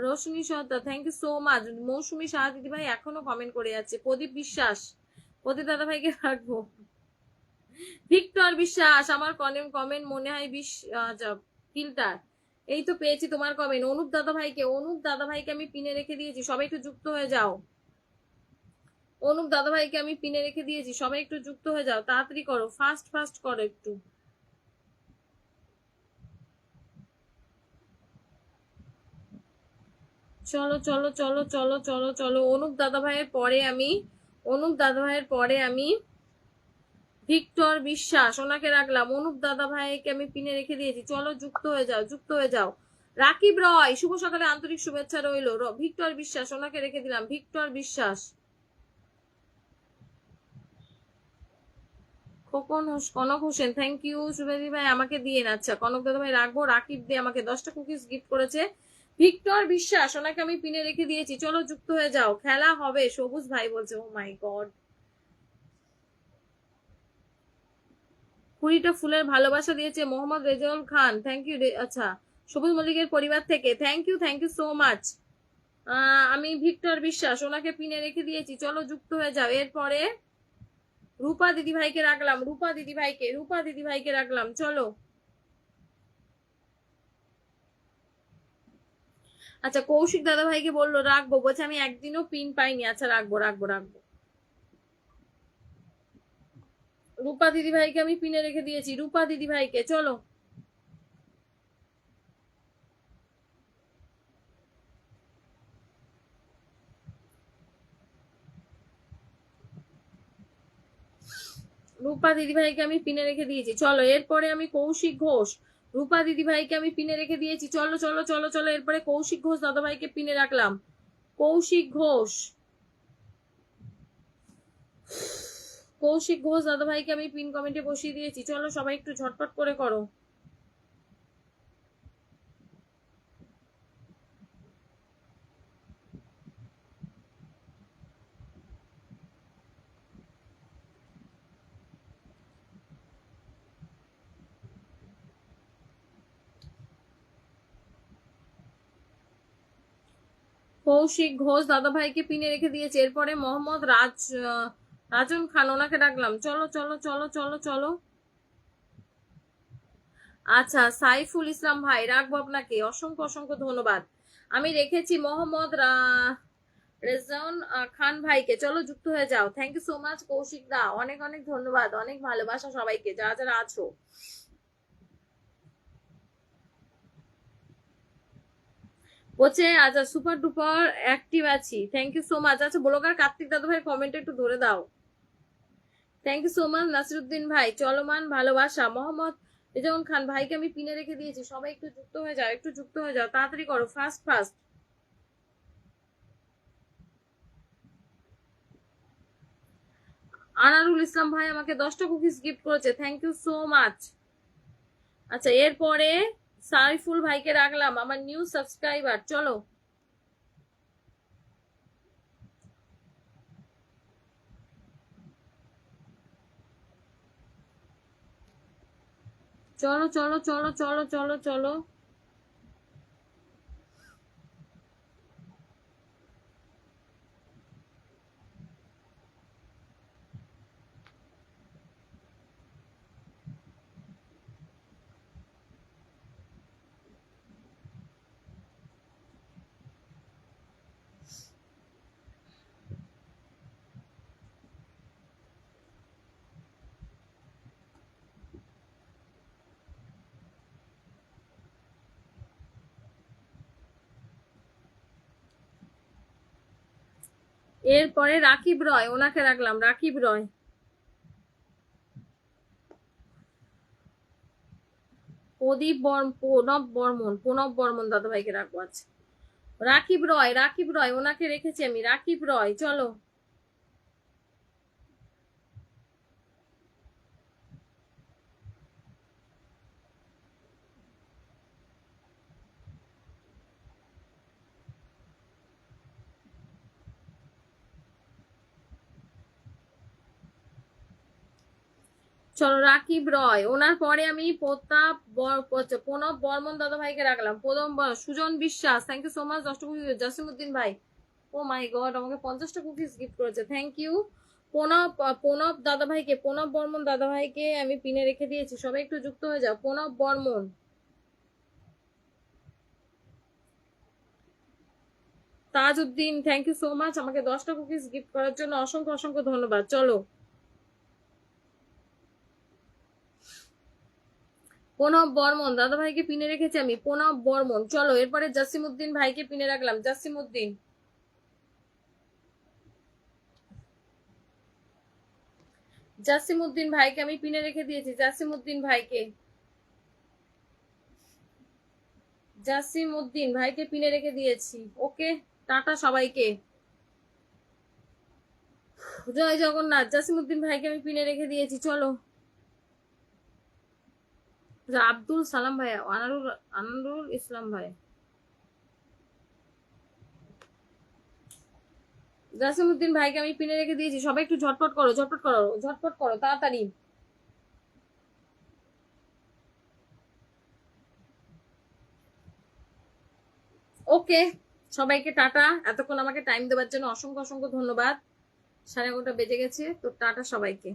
রশ্মি সত্তা, থ্যাংক ইউ সো মাচ। মৌসুমী সাহা দিদি ভাই এখনো কমেন্ট করে যাচ্ছে। প্রদীপ বিশ্বাস, প্রদীপ দাদা ভাইকে রাখবো। ভিক্টর বিশ্বাস, আমার কমেন্ট মনে হয় ফিল্টার, এই তো পেয়েছি তোমার কমেন্ট। অনুপ দাদা ভাইকে আমি পিনে রেখে দিয়েছি, সবাই একটু যুক্ত হয়ে যাও। অনুপ দাদা ভাইকে আমি পিনে রেখে দিয়েছি, সবাই একটু যুক্ত হয়ে যাও, তাড়াতাড়ি করো, ফাস্ট করো একটু। চলো চলো চলো চলো চলো চলো। অনুপ দাদা ভাইয়ের পরে আমি ভিক্টর বিশ্বাস, ওনাকে রাখলাম। অনুপ দাদা ভাইকে আমি পিনে রেখে দিয়েছি, চলো যুক্ত হয়ে যাও। রাকিব রয়, শুভ সকালে আন্তরিক শুভেচ্ছা রইল। ভিক্টর বিশ্বাস, ওনাকে রেখে দিলাম, ভিক্টর বিশ্বাস। কনক হোসেন, থ্যাংক ইউ সুবেদি ভাই আমাকে দিয়ে, আচ্ছা কনক দাদা ভাই রাখবো। রাকিব দিয়ে আমাকে 10টা কুকিজ গিফট করেছে। ভিক্টর বিশ্বাস, ওনাকে আমি পিনে রেখে দিয়েছি, চলো যুক্ত হয়ে যাও, খেলা হবে। সবুজ ভাই বলছে, ও মাই গড। 20টা ফুলের ভালোবাসা দিয়েছে মোহাম্মদ রেজাউল খান, থ্যাংক ইউ। আচ্ছা সবুজ মল্লিকের পরিবার থেকে, থ্যাংক ইউ সো মাচ। আমি ভিক্টর বিশ্বাস, ওনাকে পিনে রেখে দিয়েছি, চলো যুক্ত হয়ে যাও। এরপরে রূপা দিদি ভাইকে রাখলাম, চলো। আচ্ছা কৌশিক দাদা ভাইকে বললো রাখবো, বলছে আমি একদিনও পিন পাইনি, আচ্ছা রাখবো। রূপা দিদি ভাইকে আমি পিনে রেখে দিয়েছি, রূপা দিদি ভাইকে, চলো। রূপা দিদি ভাইকে আমি পিনে রেখে দিয়েছি, চলো। এরপরে আমি কৌশিক ঘোষ, রূপা দিদি ভাইকে আমি পিনে রেখে দিয়েছি, চলো চলো চলো চলো। এরপরে কৌশিক ঘোষ দাদা ভাইকে পিনে রাখলাম, কৌশিক ঘোষ, কৌশিক ঘোষ দাদা ভাইকে আমি পিন কমেন্টে বসিয়ে দিয়েছি, চলো সবাই একটু ঝটপট করে করো। কৌশিক ঘোষ দাদা ভাইকে পিনে রেখে দিয়েছে। এরপরে মোহাম্মদ রাজন খান, ওনাকে ডাকলাম, চলো চলো চলো চলো চলো। আচ্ছা সাইফুল ইসলাম ভাই, রাখবো আপনাকে, অসংখ্য অসংখ্য ধন্যবাদ। আমি রেখেছি মোহাম্মদ রেজাউন খান ভাইকে, চলো যুক্ত হয়ে যাও। Thank you so much Koushik দা, অনেক অনেক ধন্যবাদ, অনেক ভালোবাসা সবাইকে যারা যারা আছো। বলছে আচ্ছা সুপার ডুপার অ্যাক্টিভ আছি, থ্যাংক ইউ সো মাচ। আচ্ছা ব্লগার কার্তিক দাদা ভাই কমেন্ট একটু ধরে দাও, thank you so much. Nasiruddin ভাই, চলমান ভালোবাসা। মোহাম্মদ রেজাউন খান ভাইকে আমি পিনে রেখে দিয়েছি, সবাই একটু যুক্ত হয়ে যাও, একটু যুক্ত হয়ে যাও, তাড়াতাড়ি করো, ফাস্ট ফাস্ট। আনারুল ইসলাম ভাই আমাকে 10টা কুকিজ গিফট করেছে, থ্যাংক ইউ সো মাচ। আচ্ছা এরপরে সাইফুল ভাইকে রাখলাম, আমার নিউ সাবস্ক্রাইবার, চলো চলো চলো চলো চলো চলো চলো। এরপরে রাকিব রয়, ওনাকে রাখলাম, রাকিব রয়। প্রণব বর্মন দাদা ভাইকে রাখবো। আচ্ছা রাকিব রয়, রাকিব রয় ওনাকে রেখেছি আমি, রাকিব রয়, চলো। চলো রাকিব রয়, ওনার পরে আমি প্রণব বর্মন দাদা ভাইকে রাখলাম, সুজন বিশ্বাস, থ্যাংক ইউ সো মাচ 10টা কুকিজ। জাসিমউদ্দিন ভাই, ও মাই গড আমাকে 50টা কুকিজ গিফট করেছে, থ্যাংক ইউ। প্রণব দাদা ভাইকে, প্রণব বর্মন দাদা ভাইকে আমি পিনে রেখে দিয়েছি, সবাই একটু যুক্ত হয়ে যাও। Pranab Barman, Tajuddin, thank you so much আমাকে 10টা কুকিজ গিফট করার জন্য, অসংখ্য অসংখ্য ধন্যবাদ। চলো প্রণব বর্মন দাদা ভাইকে পিনে রেখেছি আমি, প্রণব বর্মন, চলো। এরপরে জাসিমউদ্দিন ভাইকে পিনে রাখলাম, জাসিমউদ্দিন। জাসিমউদ্দিন ভাইকে আমি পিনে রেখে দিয়েছি, জাসিমউদ্দিন ভাইকে, জাসিমউদ্দিন ভাইকে পিনে রেখে দিয়েছি। ওকে টাটা সবাইকে, জয় জগন্নাথ। জাসিমউদ্দিন ভাইকে আমি পিনে রেখে দিয়েছি, চলো। আব্দুল সালাম ভাই, আনারুল ইসলাম ভাই, জাসিমউদ্দিন ভাইকে আমি পিনে রেখে দিয়েছি, সবাই একটু ঝটপট করো, ঝটপট করো, ঝটপট করো, তাড়াতাড়ি। ওকে সবাইকে টাটা, এতক্ষণ আমাকে টাইম দেওয়ার জন্য অসংখ্য অসংখ্য ধন্যবাদ। 11:30 বেজে গেছে, তো টাটা সবাইকে।